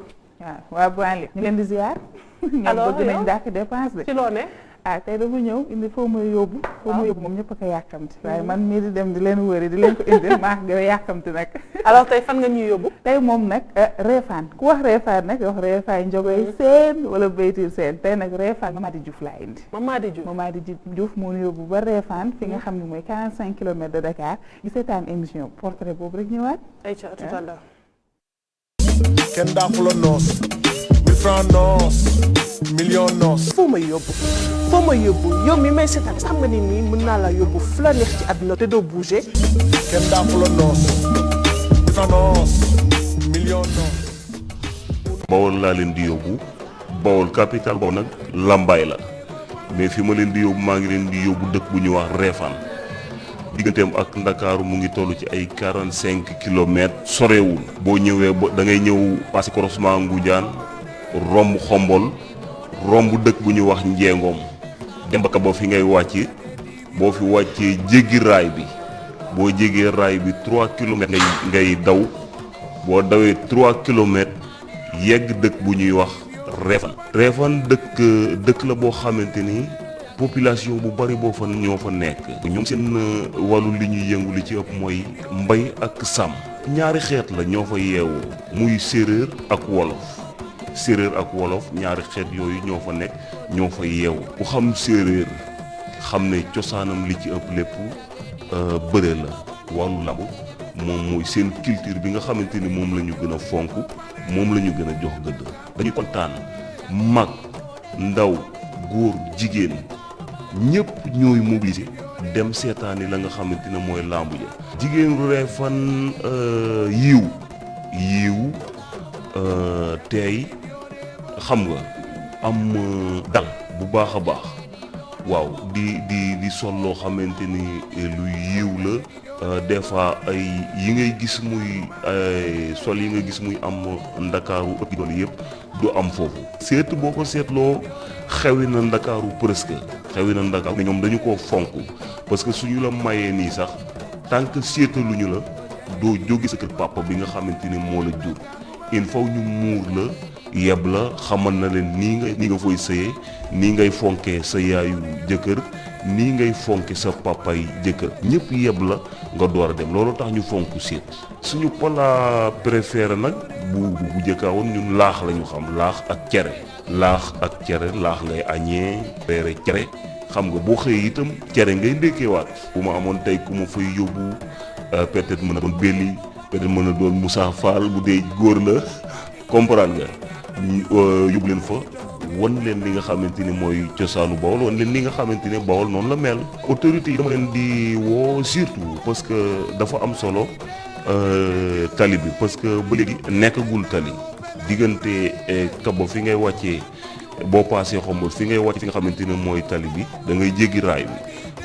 waa banlieue ñu leen di ziar. alors ñoom bëgg nañ dàkk dépense de. ci loo ne. tey dama ñëw indi foo ma yóbbu. moom ñëpp a ko yàkkamti. waaye man mii di dem di leen wëri di leen ko indil maa gën a yàkkamti nag. alors tey fan nga ñuy yóbbu. tey moom nag Réfane ku wax Réfane nag wax Réfane Njogoy Seen wala Baytir Seen tey nag Réfane Mamadi Diouf laa indi. Mamadi Diouf moo ñu yóbbu ba Réfane fi nga xam ne mooy 45 kilomètres de Dakar gi seetaan émission portrait boobu rek ñëwaat. ayca tout à l'heure. kenn daaxu la noos 1000 francs noos million noos. foo may yóbbu yow mi may seetaan xam nga ni nii mën naa la yóbbu fu la neex ci àdduna te doo bouger. kenn daaxu la noos 1000 francs noos million noos. Bawol laa leen di yóbbu Bawol capital boobu nag Lambaay la mais fi ma leen di yóbbu maa ngi leen di yóbbu dëkk bu ñuy wax Réfane digganteem ak Ndakaaru mu ngi toll ci ay 45 kilomètres sorewul boo ñëwee ba da ngay ñëw passé croisement Ngoundiane romb Xombol romb dëkk bu ñuy wax Njeengoom dem ba Kaba fi ngay wàcc boo fi wàccee jéggi raay bi boo jéggee raay bi 3 kilomètres ngay daw boo dawee 3 kilomètres yegg dëkk bu ñuy wax Réfane dëkk la boo xamante ni population bu bari boo fa ñoo fa nekk ñoom seen wàllu li ñuy yëngu li ci ëpp mooy mbay ak sàmm ñaari xeet la ñoo fa yeewoo muy séeréer ak wolof ñaari xeet yooyu ñoo fa nekk ñoo fa yeewu ku xam séeréer xam ne cosaanam li ci ëpp lépp bëre la wàllu lamb moom mooy seen culture bi nga xamante ni moom la ñu gën a fonk moom la ñu gën a jox gëdd dañuy kontaan mag ndaw góor jigéen ñëpp ñooy mobilisé dem seetaani la nga xamante ne mooy lamb ja jigéenu Réfane yiiw tey xam nga am dal bu baax a baax waaw di sol loo xamante ni lu yiiw la des fois ay yi ngay gis muy sol yi nga gis muy am Ndakaaru ëpp doole yëpp du am foofu seet boo ko seetloo xewi na Ndakaaru presque xewi na Ndakaaru ñoom dañu koo fonk parce que suñu la mayee nii sax tant que seetaluñu la doo jóge sa kër papa bi nga xamante ni moo la jur il faut ñu muur la yeb la xamal na leen nii nga fooy sëyee nii ngay fonkee sa yaayu jëkkër nii ngay fonke sa papay jëkkër ñëpp yeb la nga door a dem loolu tax ñu fonk seet suñu plat préféré nag bu jëkkaawoon ñun laax la ñu xam laax ak cere laax ngay añee reere cere xam nga boo xëyee itam cere ngay ndékkeewaat bu ma amoon tey ku ma fay yóbbu peut-être mën a doon Belli peut-être mën a doon Moussa Fall bu dee góor la comprendre nga yóbbu leen fa wan leen li nga xamante ni mooy cosaanu Bawol wan leen li nga xamante ne Bawol noonu la mel autorités yi dama leen di woo surtout parce que dafa am solo tali bi parce que ba léegi nekkagul tali diggante Kaba fi ngay wàccee boo paasee Xombol fi ngay wàcc fi nga xamante ne mooy tali bi da ngay jéggi raay bi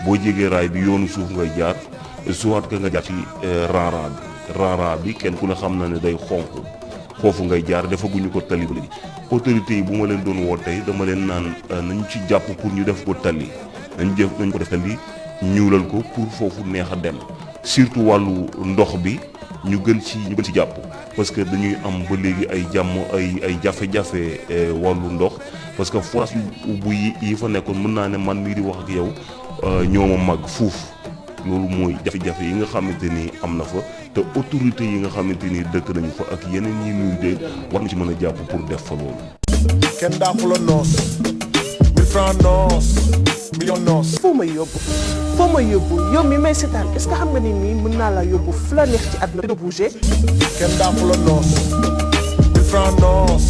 boo jéggee raay bi yoonu suuf ngay jaar suwaat ka nga jaar ci rang bi kenn ku ne xam na ne day xonq foofu ngay jaar defaguñu ko tali ba léegi autorités yi bu ma leen doon woo tey dama leen naan nañu ci jàpp pour ñu def ko tali nañ ko def tali ñuulal ko pour foofu neex a dem surtout wàllu ndox bi ñu gën ci jàpp parce que dañuy am ba léegi ay jafe-jafe wàllu ndox parce que forage bu yi fa nekkoon mën naa ne man mii di wax ak yow ñoo ma mag fuuf loolu mooy jafe-jafe yi nga xamante ni am na fa te autorité yi nga xamante ni dëkk nañu fa ak yeneen ñi nuy de war na ci mën a jàpp pour def fa loolu. kenn daaxu la noos 1000 francs noos million noos. foo may yóbbu yow mi may seetaan est-ce que xam nga ni nii mën naa la yóbbu fu la neex ci àdduna te bouger. kenn daaxu la noos 1000 francs noos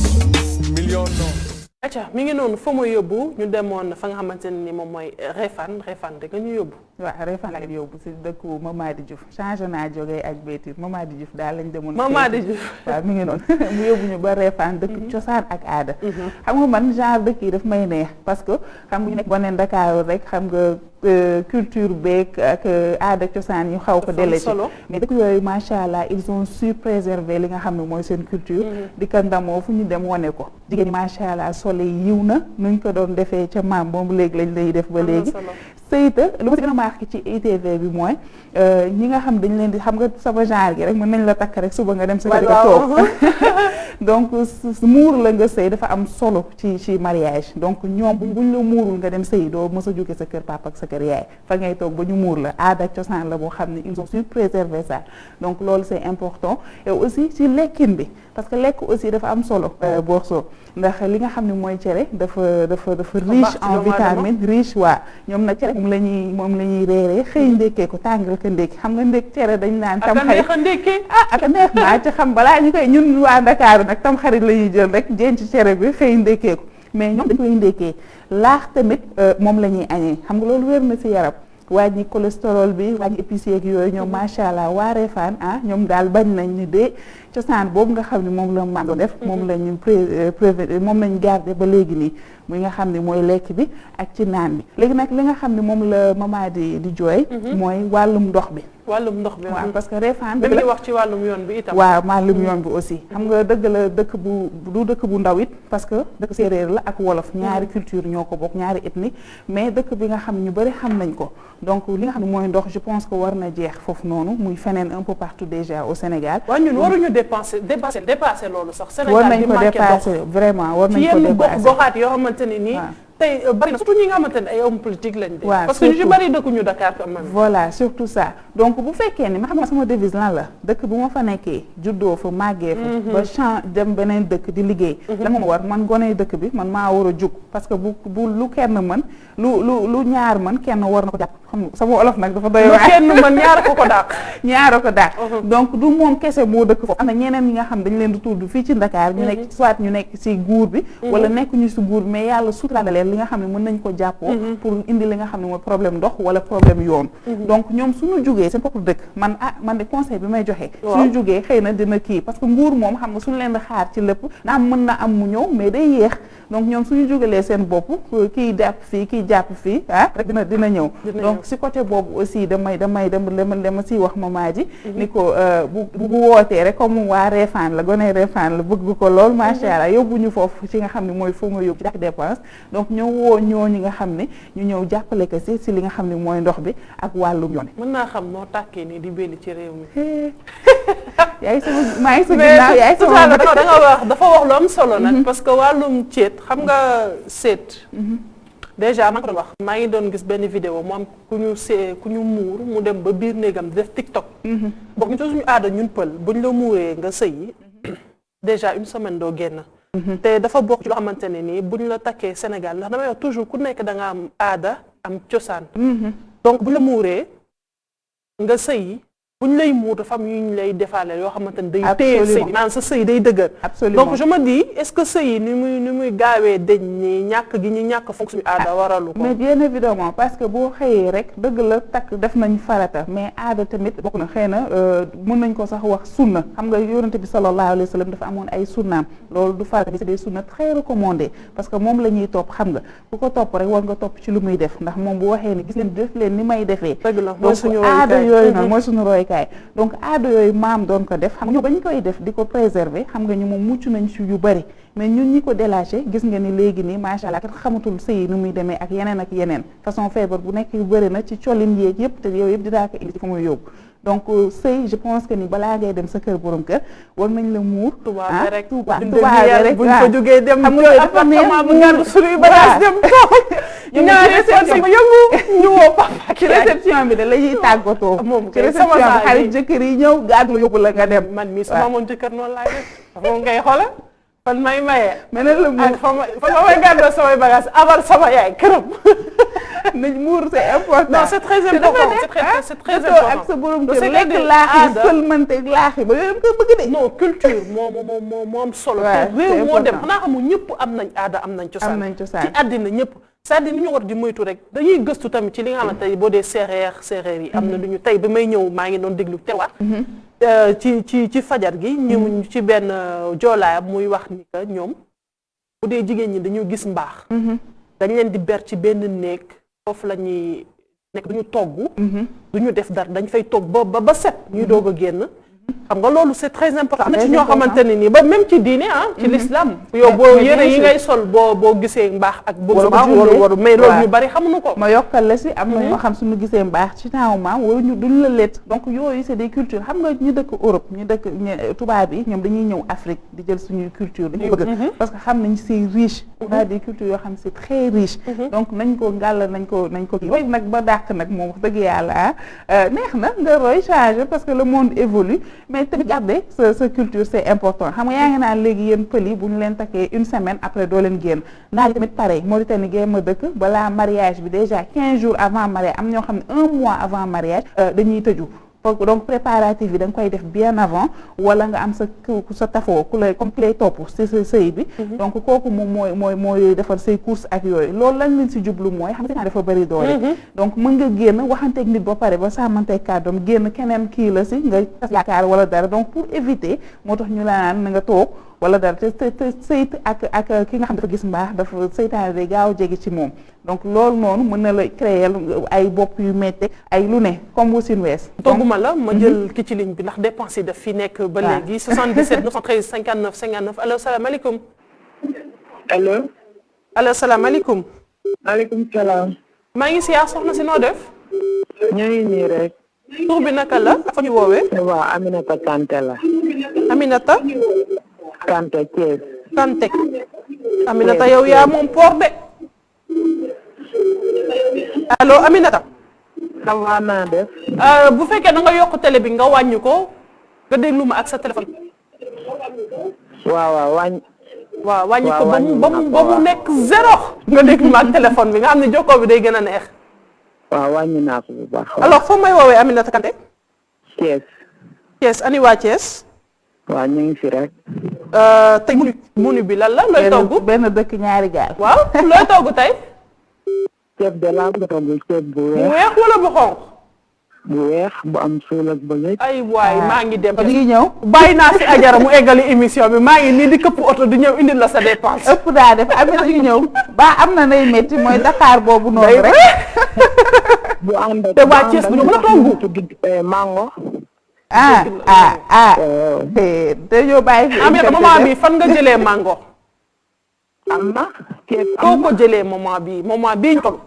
million noos. acca mi ngi noonu foo ma yóbbu ñu demoon fa nga xamante ne ni moom mooy Réfane da nga ñu yóbbu. waaw Réfane laa yóbbu si dëkku Mamadi Diouf changé naa jógee ak Bétir Mamadi Diouf daal lañ demoon. Mamadi Diouf waaw mi ngi noonu mu yóbbu ñu ba Réfane dëkk cosaan ak aada. xam nga man genre dëkk yi daf may neex parce que xam nga ñu nekk boneen Dakar rek xam nga culture beeg ak aada cosaan yu xaw ko délégué mais dëkk yooyu macha allah ils ont su préserver li nga xam ne mooy seen culture. di ko ndamoo fu ñu dem wane ko jigéen ñi macha allah sole yiw na nuñ ko doon defee ca maam boobu léegi lañ lay def ba léegi. Seyta lu ma si gën a marqué ci ITV bi mooy ñi nga xam dañ leen di xam nga sama genre gi rek mën nañ la takk rek suba nga dem sa kër nga toog donc muur la nga sëy dafa am solo ci mariage donc ñoom buñ la muurul nga dem sëy doo mës a jóge sa kër papa ak sa kër yaay fa ngay toog ba ñu muur la aada ak cosaan la boo xam ne ils ont su préserver ça donc loolu c'est important et aussi ci lekkin bi parce que lekk aussi dafa am solo Borso ndax li nga xam ne mooy cere dafa riche en vitamine riche waa ñoom nag cere moom la ñuy reeree xëy ndékkee ko tàngal ko ndékki xam nga ndékk cere dañ naan tam xarit aka neex maa ci xam balaa ñu koy ñun waa Ndakaaru nag tam xarit la ñuy jël rek jenc cere bi xëy ndékkee ko mais ñoom dañ koy ndékkee laax tamit moom la ñuy añee xam nga loolu wér na ci yaram wàññi cholestérol bi wàññi épicé ak yooyu ñoom macha allah waa Réfane ñoom daal bañ nañ ni de cosaan boobu nga xam ne moom la maam doon def moom la ñu moom lañ garder ba léegi nii muy nga xam ne mooy lekk bi ak ci naan bi léegi nag li nga xam ne moom la mama di jooy mooy wàllum ndox bi waaw parce que Réfane dëgg la wax ci wàllum yoon bi itam waaw wàllum yoon bi aussi xam nga dëgg la dëkk bu ndaw it parce que dëkk séeréer la ak wolof ñaari culture ñoo ko bokk ñaari ethnie mais dëkk bi nga xam ne ñu bëri xam nañ ko donc li nga xam ne mooy ndox je pense que war na jeex foofu noonu muy feneen un peu partout déjà au Sénégal waaw ñun waruñu dépasser loolu sax Sénégal war nañ ko dépasser vraiment war nañ ko dépasser ci yenn goxaat yoo xamante ne nii tey bari na surtout ñi nga xamante ne ay homme politique lañ de parce que ñu ci bari dëkkuñu Dakar quand même voilà surtout ça donc bu fekkee ni ma xam nga sama devise lan la dëkk bu ma fa nekkee juddoo fa màggee fa ba champ dem beneen dëkk di liggéey la ma war man gone dëkk bi man maa war a jug parce que bu lu kenn mën lu ñaar mën kenn war na ko jàpp xam nga sama olof nag dafa doy waar kenn mën ñaar ko dàq donc du moom kese moo dëkk foofu am na ñeneen ñi nga xam dañ leen di tudd fii ci Dakar ñu nekk soit ñu nekk ci guur bi wala nekk ñu ci guur bi mais yàlla suturaale leen li nga xam ne mën nañ ko jàppoo pour indi li nga xam ne mooy problème ndox wala problème yoon donc ñoom suñu jugee seen bopp dëkk man de conseil bi may joxe suñu jugee xëy na dina kii parce que nguur moom xam nga suñu leen di xaar ci lépp na am mën na am mu ñëw mais day yéex donc ñoom suñu jugalee seen bopp kii jàpp fii kii jàpp fii rek dina ñëw donc si côté boobu aussi dama si wax mama ji ni ko bu wootee rek comme waa Réfane la gone Réfane la bëgg ko lool macha allah yóbbu ñu foofu ci nga xam ne mooy foo nga yóbbu ci dak dépense donc ñoo woo ñooñu nga xam ne ñu ñëw jàppale ko si li nga xam ne mooy ndox bi ak wàllum yoon mën naa xam noo tàkkee nii di belli ci réew mi yaay sama maa ngi sa ginnaaw yaay sama da nga wax dafa wax lu am solo nag parce que wàllum ceet xam nga seet déjà maa ngi doon wax maa ngi doon gis benn vidéo mu am ku ñu muur mu dem ba biir néegam di def TikTok bokk ñu suñu aada ñun pël buñ la muuree nga sëyi déjà une semaine doo génn te dafa bokk ci loo xamante ne nii buñ la takkee Sénégal ndax damay wax toujours ku nekk da nga am aada am cosaan donc buñ la muuree nga sëyi buñ lay muur dafa am yu ñu lay defaale yoo xamante ne day téye sëy maanaam sa sëy day dëgër donc je me dis est-ce que sëy yi ni muy gaawee dañ ñi ñàkk gi ñu ñàkk fonk suñu aada waralu ko mais bien évidemment parce que boo xëyee rek dëgg la takk def nañ farata mais aada tamit bokk na xëy na mën nañ ko sax wax sunna xam nga yonente bi sallallahu alayhi wa sallam dafa amoon ay sunnaam loolu du farata bi c'est des sunna très recommandé parce que moom la ñuy topp xam nga bu ko topp rek war nga topp ci lu muy def ndax moom bu waxee ni gis leen def leen ni may defee donc aada yooyu nag mooy suñu roykaay donc aada yooyu maam doon ko def xam nga bañ koy def di ko préserver xam nga ñu moom mucc nañ ci yu bari mais ñun ñi ko délâché gis nga ni léegi nii macha allah kenn xamatul sëy nu muy demee ak yeneen façon feebar bu nekk yu bëri na ci colin yeeg yëpp te yooyu yëpp dinaa ko indi ci fa muy yóbbu donc sëy je pense que ni balaa ngay dem sa kër borom kër war nañ la muur tubaab rek buñ ko jógee dem xam nga appartement bu gàddu suñuy bagage dem toog ñu ñaari réception ñu woo papa ci réception bi da la ñuy tàggatoo ci réception bi xarit jëkkër yi ñëw gàddu yóbbu la nga dem man mii sama amoon jëkkër noonu laay def moom ngay xoolal fan may maye mais nag la muur fa may gàddoo samay bagage aval sama yaay këram nañ muur c'est important non c'est très important c'est très important ak sa borom kër lekk laaxi sëlmante laaxi ba yooyu ko bëgg de non culture moo am solo réew moo dem xanaa xamul ñëpp am nañ aada am nañ cosaan ci àddina ñëpp c'est-à-dire ni ñu war di moytu rek dañuy gëstu tamit ci li nga xamante ne boo dee séeréer yi am na lu ñu tey ba may ñëw maa ngi doon déglu tewaat ci fajar gi ñu ci benn joolaaya muy wax ni que ñoom bu dee jigéen ñi dañu gis mbaax dañ leen di ber ci benn néeg foofu la ñuy nekk duñu togg duñu def dara dañ fay togg ba set ñuy doog a génn xam nga loolu c'est très important am na ci ñoo xamante ne nii ba même ci diine ci l'islam yow boo yére yi ngay sol boo gisee mbaax ak boo waru mais loolu ñu bari xamuñu ko ma yokkal la si am na ñoo xam suñu gisee mbaax ci taawu maam waruñu duñ la let donc yooyu c'est des cultures xam nga ñu dëkk Europe ñu dëkk tubaab yi ñoom dañuy ñëw Afrique di jël suñuy culture dañu bëgg parce que xam nañ c'est riche on a des cultures yoo xam c'est très riche donc nañ ko ngàll nañ ko kii roy nag ba dàq nag moom wax dëgg yàlla neex na nga roy changer parce que le monde évolue mais tamit garder sa culture c'est important xam nga yaa ngi naan léegi yéen pël yi bu ñu leen takkee une semaine après doo leen génn ndax tamit pareil Mauritanie gée ma dëkk balaa mariage bi déjà 15 jours avant mariage am ñoo xam ne 1 mois avant mariage dañuy tëju donc préparatif bi da nga koy def bien avant wala nga am sa tafoo ku lay comme ki lay topp ci sa sëy bi donc kooku moom mooy defar say course ak yooyu loolu lañ leen ci jublu mooy xam nga dafa bëri doole donc mën nga génn waxanteeg nit ba pare ba sàmmanteeg kàddoom génn keneen kii la ci nga tas yaakaar wala dara donc pour éviter moo tax ñu la naan na nga toog wala dara te sëyt ak ki nga xam dafa gis mbaax dafa seytaane day gaaw jege ci moom donc loolu noonu mën na la créer ay bopp yu métti ay lu ne comme wasin wees togguma la ma jël ki ci ligne bi ndax dépense yi daf fi nekk ba léegi 77 913 59 59 allo salaamaaleykum allo salaamaaleykum maaleykum salaam maa ngi siyaar soxna si noo def ñoo ngi nii rek tur bi naka la fa ñu woowee waaw Aminata Kanté la Aminata Kanté Thiès Kanté Aminata yow yaa moom port de allo Aminata ça va naa def bu fekkee da nga yokk télé bi nga wàññi ko nga déglu ma ak sa téléphone waaw wàññi ko ba mu nekk 0 nga déglu ma ak téléphone bi nga xam ne jokkoo bi day gën a neex waaw wàññi naa ko bu baax alors foo may woowee Aminata Kanté Thiès ani waa Thiès waaw ñu ngi fi rek tey menu bi lan la looy togg benn dëkk ñaari gaar waaw looy togg tey ceeb de laa bëgg a togg ceeb bu weex wala bu xonq bu weex bu am suul ak bëgg ay waay maa ngi dem di ñëw bàyyi naa si Ajara mu eggali émission bi maa ngi nii di këpp oto di ñëw indil la sa dépense ëpp daa def Aminata di ñëw ba am na nay métti mooy Dakar boobu noonu rek bu ànd te waa Thiès bu ñu mën a togg mango te ñoo bàyyi fi Aminata moment bi fan nga jëlee mango am na Thiès koo ko jëlee moment bii ñu toll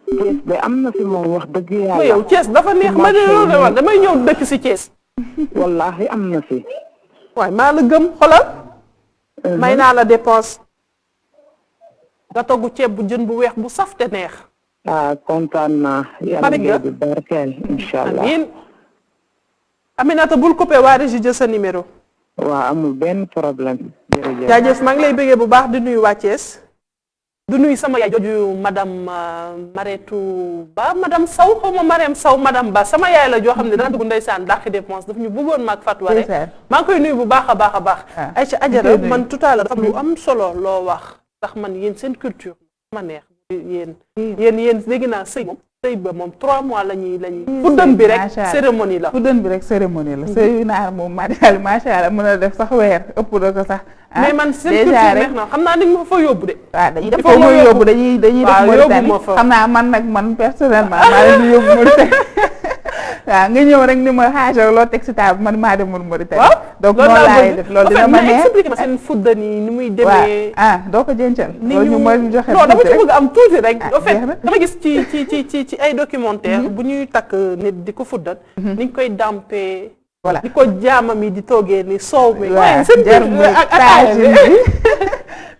Thiès de am na fi moom wax dëgg yàlla yow Thiès dafa neex ma ne loolu damay ñëw dëkk si Thiès wallahi am na fi waaye maa la gëm xolal may naa la dépense nga togg ceeb bu jën bu weex bu saf te neex kontaan naa yàlla ngay di barkeel inshallah amiin Aminata bul coupé waa régie jël sa numéro waaw amul benn problème jërëjëf jaajëf maa ngi lay bëggee bu baax di nuyu waa Thiès du nuyu sama yaay jooju madame Mareetu Ba madame Sow xaw ma Mariam Sow madame Ba sama yaay la joo xam ne dana dugg ndeysaan dàqi dépense daf ñu bëggoon maag Fatou Waré maa ngi koy nuyu bu baax a baax Aïcha Adjara man tout à l'heure dafa lu am solo loo wax ndax man yéen seen culture ma neex yéen léegi naa sëy ba moom 3 mois la ñuy fuddan bi rek cérémonie la sëyu naar moom macha allah mën a def sax weer ëpp na ko sax mais man seen culture neex na xam naa dañ ma fa yóbbu de waaw dañuy def foofu mooy yóbbu dañuy def Mauritanie xam naa man personnellement maa leen di yóbbu Mauritanie waaw nga ñëw rek ni ma xaaja loo teg si table man maa demoon Mauritanie donc noonu laay def loolu dina ma neex expliqué ma seen fuddan yi ni muy demee doo ko jëncal loolu ñu ma joxe non dama ci bëgg am tuuti rek en fait dama gis ci ay documentaire bu ñuy takk nit di ko fuddan niñ koy dampee voilà di ko jaamam yi di toogee ni soow mi waaw jar muy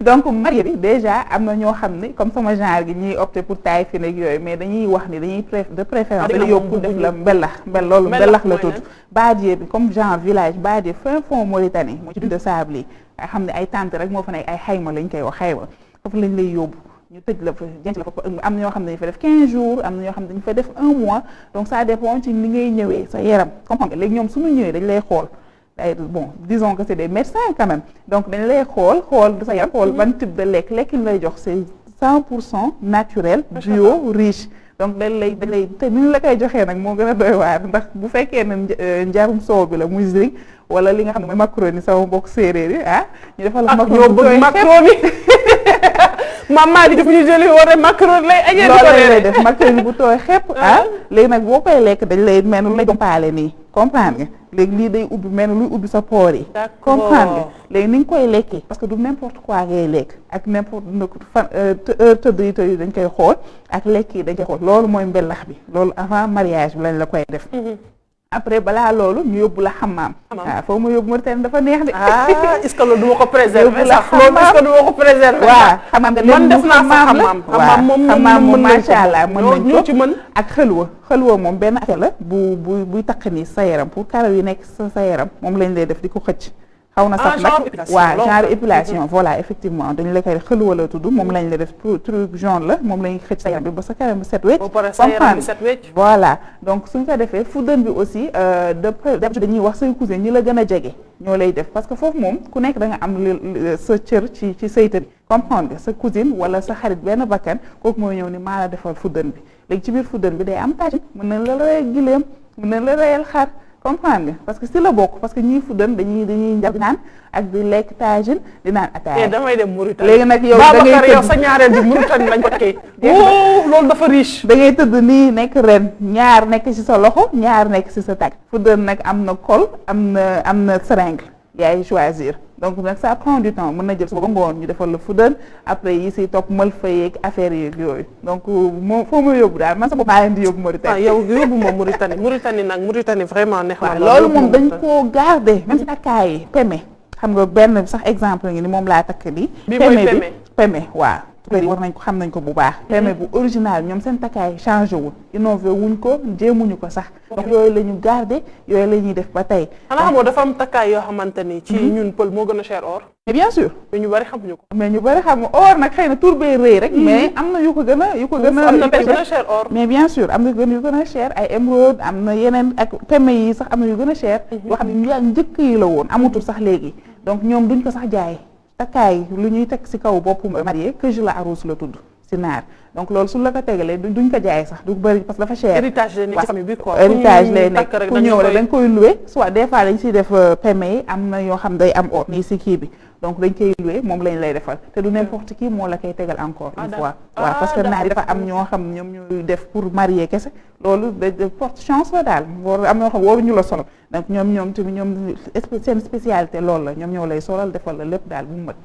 donc marié bi déjà am na ñoo xam ne comme sama genre gi ñuy opté pour taille fine ak yooyu mais dañuy wax ni dañuy de préférence dañuy yóbbu def la loolu mbelax la tudd Badié bi comme genre village Badié fin fond Mauritanie moo ci dund sable yi nga xam ne ay tente rek moo fa nekk ay xayma lañ koy wax xayma foofu lañ lay yóbbu ñu tëj la fa denc la fa am na ñoo xam ne dañu fa def 15 jours am na ñoo xam ne dañu fa def 1 mois donc ça dépend ci ni ngay ñëwee sa yaram comprendre nga léegi ñoom suñu ñëwee dañ lay xool bon disons que c'est des médecins quand même donc dañ lay xool sa yaram xool ban type de lekk ñu lay jox 100% naturel bio riche donc dañ lay te ni ñu la koy joxee nag moo gën a doy waar ndax bu fekkee ne njarum soow bi la muy zinc wala li nga xam ne mooy macaroni sama mbokk séeréer yi ñu defal la macaroni bu tooy macaroni maman di def ñu jëli woon macaroni lay añee loolu lay def macaroni bu tooy xepp léegi nag boo koy lekk dañ lay mel ni lay jompaale nii comprendre nga léegi lii day ubbi mel ni luy ubbi sa poor yi comprendre nga léegi ni nga koy lekkee parce que du n'importe quoi ngay lekk ak n'importe fan tëdd yi dañ koy xool ak lekk yi dañ koy xool loolu mooy mbelax bi loolu avant mariage bi lañ la koy def après balaa loolu ñu yóbbu la xamaam foofu ma yóbbu Mauritanie dafa neex de est-ce que loolu du ma ko préserver sax loolu est-ce que du ma ko préserver waaw xamaam nga man def naa fa xamaam moom macha allah mën nañ ñoo ci mën ak xëlwa moom benn affaire la buy takk nii sa yaram pour karaw yi nekk sa yaram moom lañ lay def di ko xëcc xaw na sax nag waaw genre épilation voilà effectivement dañ la koy xëlwa la tudd moom lañ la def truc jaune la moom lañ xëcc sa yaram bi ba sa kanam bi set wecc voilà donc suñ ko defee fuddën bi aussi d'habitude dañuy wax say cousin ñi la gën a jege ñoo lay def parce que foofu moom ku nekk da nga am sa cër ci sayta bi comprendre nga sa cousine wala sa xarit benn bakkan kooku mooy ñëw ni maa la defal fuddën bi léegi ci biir fuddën bi day am tàcc mën na la reyal gileem mën na la reyal xar comprendre nga parce que si la bokk parce que ñii fuddën dañuy njab di naan ak di lekk tagine di naan ataaya damay dem Mauritanie léegi nag yow da ngay tëdd yow sa ñaareel bi Mauritanie lañ ko takkee loolu dafa riche da ngay tëdd nii nekk ren ñaar nekk ci sa loxo ñaar nekk ci sa tànk fuddën nag am na col am na seringue yaay choisir donc nag ça prend du temps mën na jël suba ba ngoon ñu defal la fuddën après yi si topp mël fa yeeg affaire yeeg yooyu donc moo foo ma yóbbu daal man sama maa leen di yóbbu Mauritanie yow yóbbu ma Mauritanie vraiment neex na loolu moom dañ koo garder même si takkaay yi peme xam nga benn sax exemple ngi ni moom laa takk di peme waaw war nañ ko xam nañ ko bu baax peme bu original ñoom seen takkaay changé wul innové wuñ ko jéemuñu ko sax donc yooyu la ñu garder yooyu la ñuy def ba tey xanaa xamoo dafa am takkaay yoo xamante ni ci ñun pël moo gën a cher or mais bien sûr mais ñu bari xamuñu ko mais ñu bari xam or nag xëy na tur bee rëy rek mais am na yu ko gën a am na gën a cher or mais bien sûr am na yu gën a cher ay émeraude am na yeneen ak peme yi sax am na yu gën a cher yoo xam ne ñu njëkk yi la woon amatul sax léegi donc ñoom duñ ko sax jaay takkaay lu ñuy teg ci kaw boppu marié que je la arrose la tudd ci naar donc loolu su la ko tegalee duñ ko jaay sax du bëri parce que dafa cher héritage lay nekk famille bi quoi héritage lay nekk ku ñëw rek da nga koy loué soit des fois dañ ciy def peme yi am na yoo xam day am or nii ci kii bi donc dañ koy loué moom lañ lay defal te du n'importe qui moo la koy tegal encore une fois waaw parce que naar yi dafa am ñoo xam ñoom ñooy def pour marier kese loolu de porte chance la daal war am ñoo xam waruñu la solal donc ñoom tamit ñoom seen spécialité loolu la ñoom ñoo lay solal defal la lépp daal bu mu mat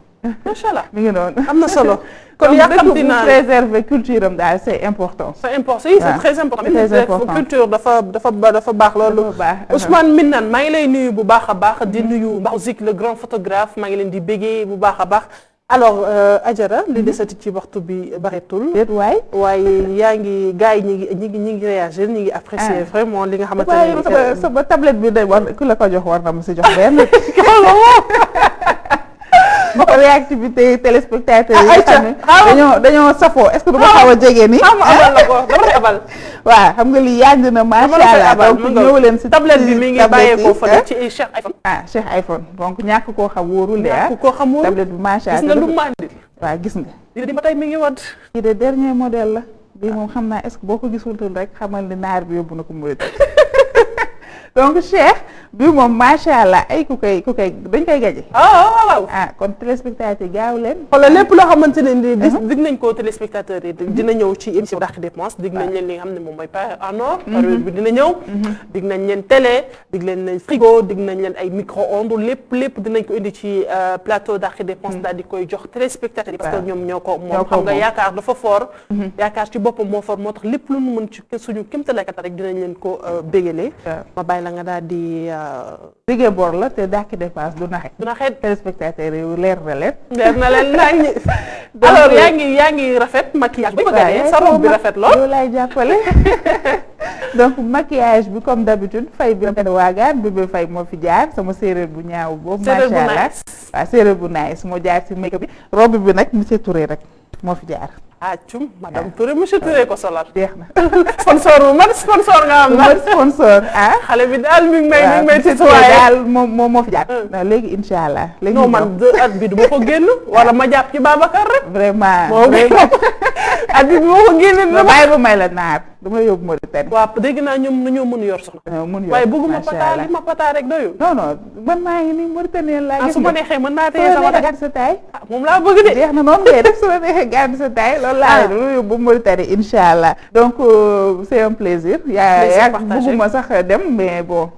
macha allah mi ngi noonu am na solo kon yàkkamti naa préserver culture am daal c'est important c'est très important culture dafa baax loolu Ousmane Minane maa ngi lay nuyu bu baax a baax di nuyu Mbaxu Zik le grand photographe maa ngi leen di béggee bu baax a baax alors Adjara li desati ci waxtu bi bareetul waaye yaa ngi gars yi ñi ngi réagir ñi ngi apprécier vraiment li nga xamante ne sama tablette bi day war ku la ko jox war na ma si jox benn réactivité téléspectateurs yi xam ne dañoo safoo est-ce que du ma xaw a jege ni abal la ko dama lay abal waaw xam nga li yàgg na macha allah donc ñëw leen si tablette bi mi ngi bàyyeekoo fa ci Cheikh iPhone Cheikh iPhone donc ñàkk koo xam wóorul de koo xam wóorul tablette bi macha allah gis nga lu mandi waaw gis nga di ba tey mi ngi wadd kii de dernier modèle la bii moom xam naa est-ce que boo ko gisul rek xamal ni naar bi yóbbu na ko Mauritanie donc Cheikh bi moom macha allah ay ku koy dañ koy gaje waaw kon téléspectateurs yi gaaw leen xoolal lépp loo xamante ne ni dig nañ ko téléspectateurs yi dina ñëw ci émission Dàq Dépense dig nañ leen li nga xam ne moom mooy paire en or période bi dina ñëw dig nañ leen télé dig leen frigo dig nañ leen ay micro-ondes lépp dinañ ko indi ci plateau Dàq Dépense daal di koy jox téléspectateurs yi parce que ñoom ñoo ko moom xam nga yaakaar dafa fort yaakaar ci boppam moo fort moo tax lépp lu mu mën ci suñu kémtalakata rek dinañ leen ko bégalee ma bàyyi la nga daal di liggéey bor la te Dàq Dépense du naxet téléspectateurs yi leer na leen nañ alors yaa ngi rafet maquillage bi bëgg a sa robe bi rafet lool yow laay jàppale donc maquillage bi comme d'habitude fay bi rafet waagaan bébé fay moo fi jaar sama séeréer bu ñaaw boobu macha allah waaw séeréer bu nice moo jaar ci make-up bi robe bi nag monsieur Touré rek moo fi jaar cum madame Touré monsieur Touré ko solal. jeex na sponsor bu mat sponsor nga am ma sponsor xale bi daal mi ngi may waaye daal moom moo fi jàpp léegi incha allah. léegi non man at bi du ma ko génn wala ma jàpp ci Babacar rek. vraiment at bi ma ko génn. ma bàyyi ba may la naar dama yóbbu Mauritanie. waaw dégg naa ñoom nañoo mën yor soxna. waaye bëgguma pata li ma pata rek doyul. non non man maa ngi nii Mauritanie laa. su ma neexee mën naa téye sama gàdd sa taay. moom laa bëgg de. jeex na noonu ngay def su ma neexee gàdd sa taay loolu laa dama yóbbu Mauritanie incha allah. donc c'est un plaisir. yaa bëgguma sax dem mais bon.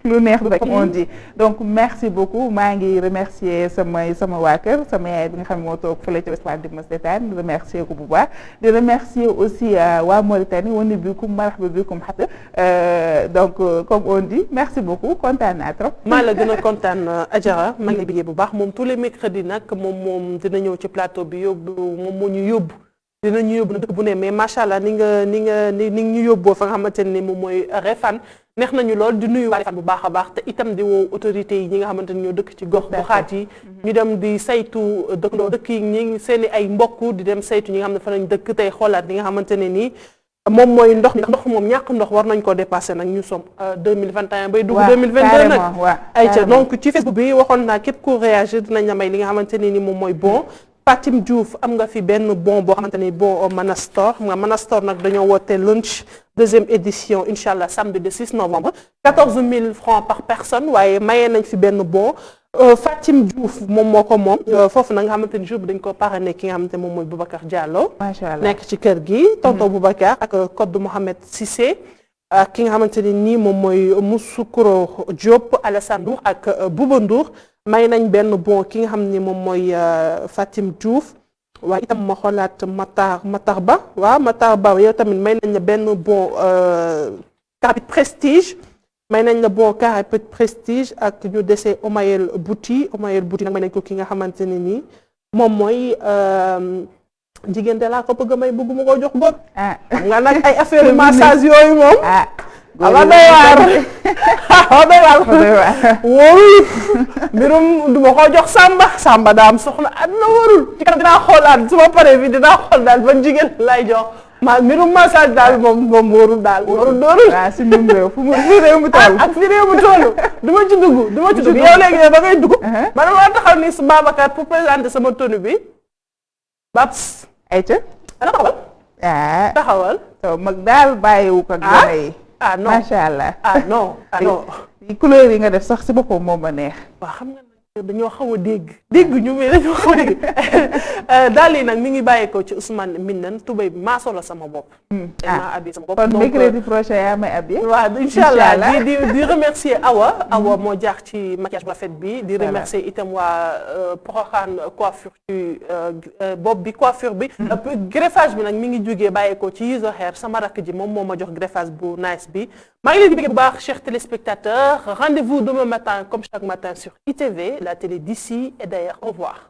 lu neex rek on dit donc merci beaucoup maa ngi remercier sama waa kër sama yaay bi nga xam ne moo toog fële ci Espoir di ma seetaan remercier ko bu baax di remercier aussi waa Mauritanie wane bikum marhaba bikum xat donc comme on dit merci beaucoup kontaan naa trop. maa la gën a kontaan Adjara maa ngi lay bëggee bu baax moom tous les mercredis nag moom dina ñëw ci plateau bi yóbbu moom moo ñu yóbbu. dinañu yóbbu na dëkk bu ne mais macha allah ni nga ñu yóbboo fa nga xamante ne moom mooy Réfane neex nañu lool di nuyu waa Réfane bu baax a baax te itam di woo autorités yi ñi nga xamante ne ñoo dëkk ci gox goxaat yi ñu dem di saytu dëkk yi ñi seen i ay mbokk di dem saytu ñi nga xam ne fa nañ dëkk tey xoolaat li nga xamante ne nii moom mooy ndox moom ñàkk ndox war nañ ko dépassé nag ñu som 2021 bay dugg 2022 nag ayca donc ci Facebook bi waxoon naa képp ku réagir dinañ la may li nga xamante ne ni moom mooy bon Fatim Diouf am nga fi benn bon boo xamante ni bon au Manastor xam nga Manastor nag dañoo woote lunch deuxième édition incha allah samedi le 6 novembre 14 000 francs par personne waaye mayee nañ fi benn bon Fatim Diouf moom moo ko moom foofu nag nga xamante ni jour bi dañ ko parrainé ki nga xamante moom mooy Boubacar Diallo macha allah nekk ci kër gi tonton Boubacar ak code Mohamed Cissé ak ki nga xamante ni nii moom mooy Moussoukro Diop Alassane Ndour ak Bouba Ndour may nañ benn bon ki nga xam ni moom mooy Fatim Diouf waaye itam ma xoolaat Matar Ba waaw Matar Ba yow tamit may nañ la benn bon carapit prestige may nañ la bon carapit prestige ak ñu desee Omayel Bouti nag may nañ ko ki nga xamante ne nii moom mooy jigéen de laa ko bëgg a may bëgguma koo jox bor xam nga nag ay affaire massage yooyu moom ala doy waar wóorul mbirum du ma ko jox Samba daa am soxna àdduna wóorul ci kanam dinaa xoolaat su ma paree bi dinaa xool daal ban jigéen lay jox mbirum massage daal moom wóorul daal wóorul waaw si ñun réew fu réew mi toll ak fi réew mi toll du ma ci dugg yow léegi ne ba ngay dugg man dama taxaw ni su Babacar pour présenter sama tenue bi Babs ayca ana taxawal mag daal bàyyiwu ko gone yi non macha allah non couleur yi nga def sax si boppam moom ma neex waaw xam nga dañoo xaw a dégg ñu mais dañoo xaw a dégg daal yi nag mi ngi bàyyeekoo ci Ousmane Minden tubéy bi maa solo sama bopp maa abi sama bopp kon mercredi prochain yaa may abi waaw inchallah di remercier Awa moo jaax ci maquillage bu rafet bi di remercier itam waa Porokhane coiffure ci bopp bi coiffure bi greffage bi nag mi ngi jógee bàyyeekoo ci Yiso Hair sama rakk ji moom moo ma jox greffage bu nice bi maa ngi leen di bëgg bu baax chers téléspectateurs rendez-vous demain matin comme chaque matin sur ITV la télé d'ici et d'ailleurs au revoir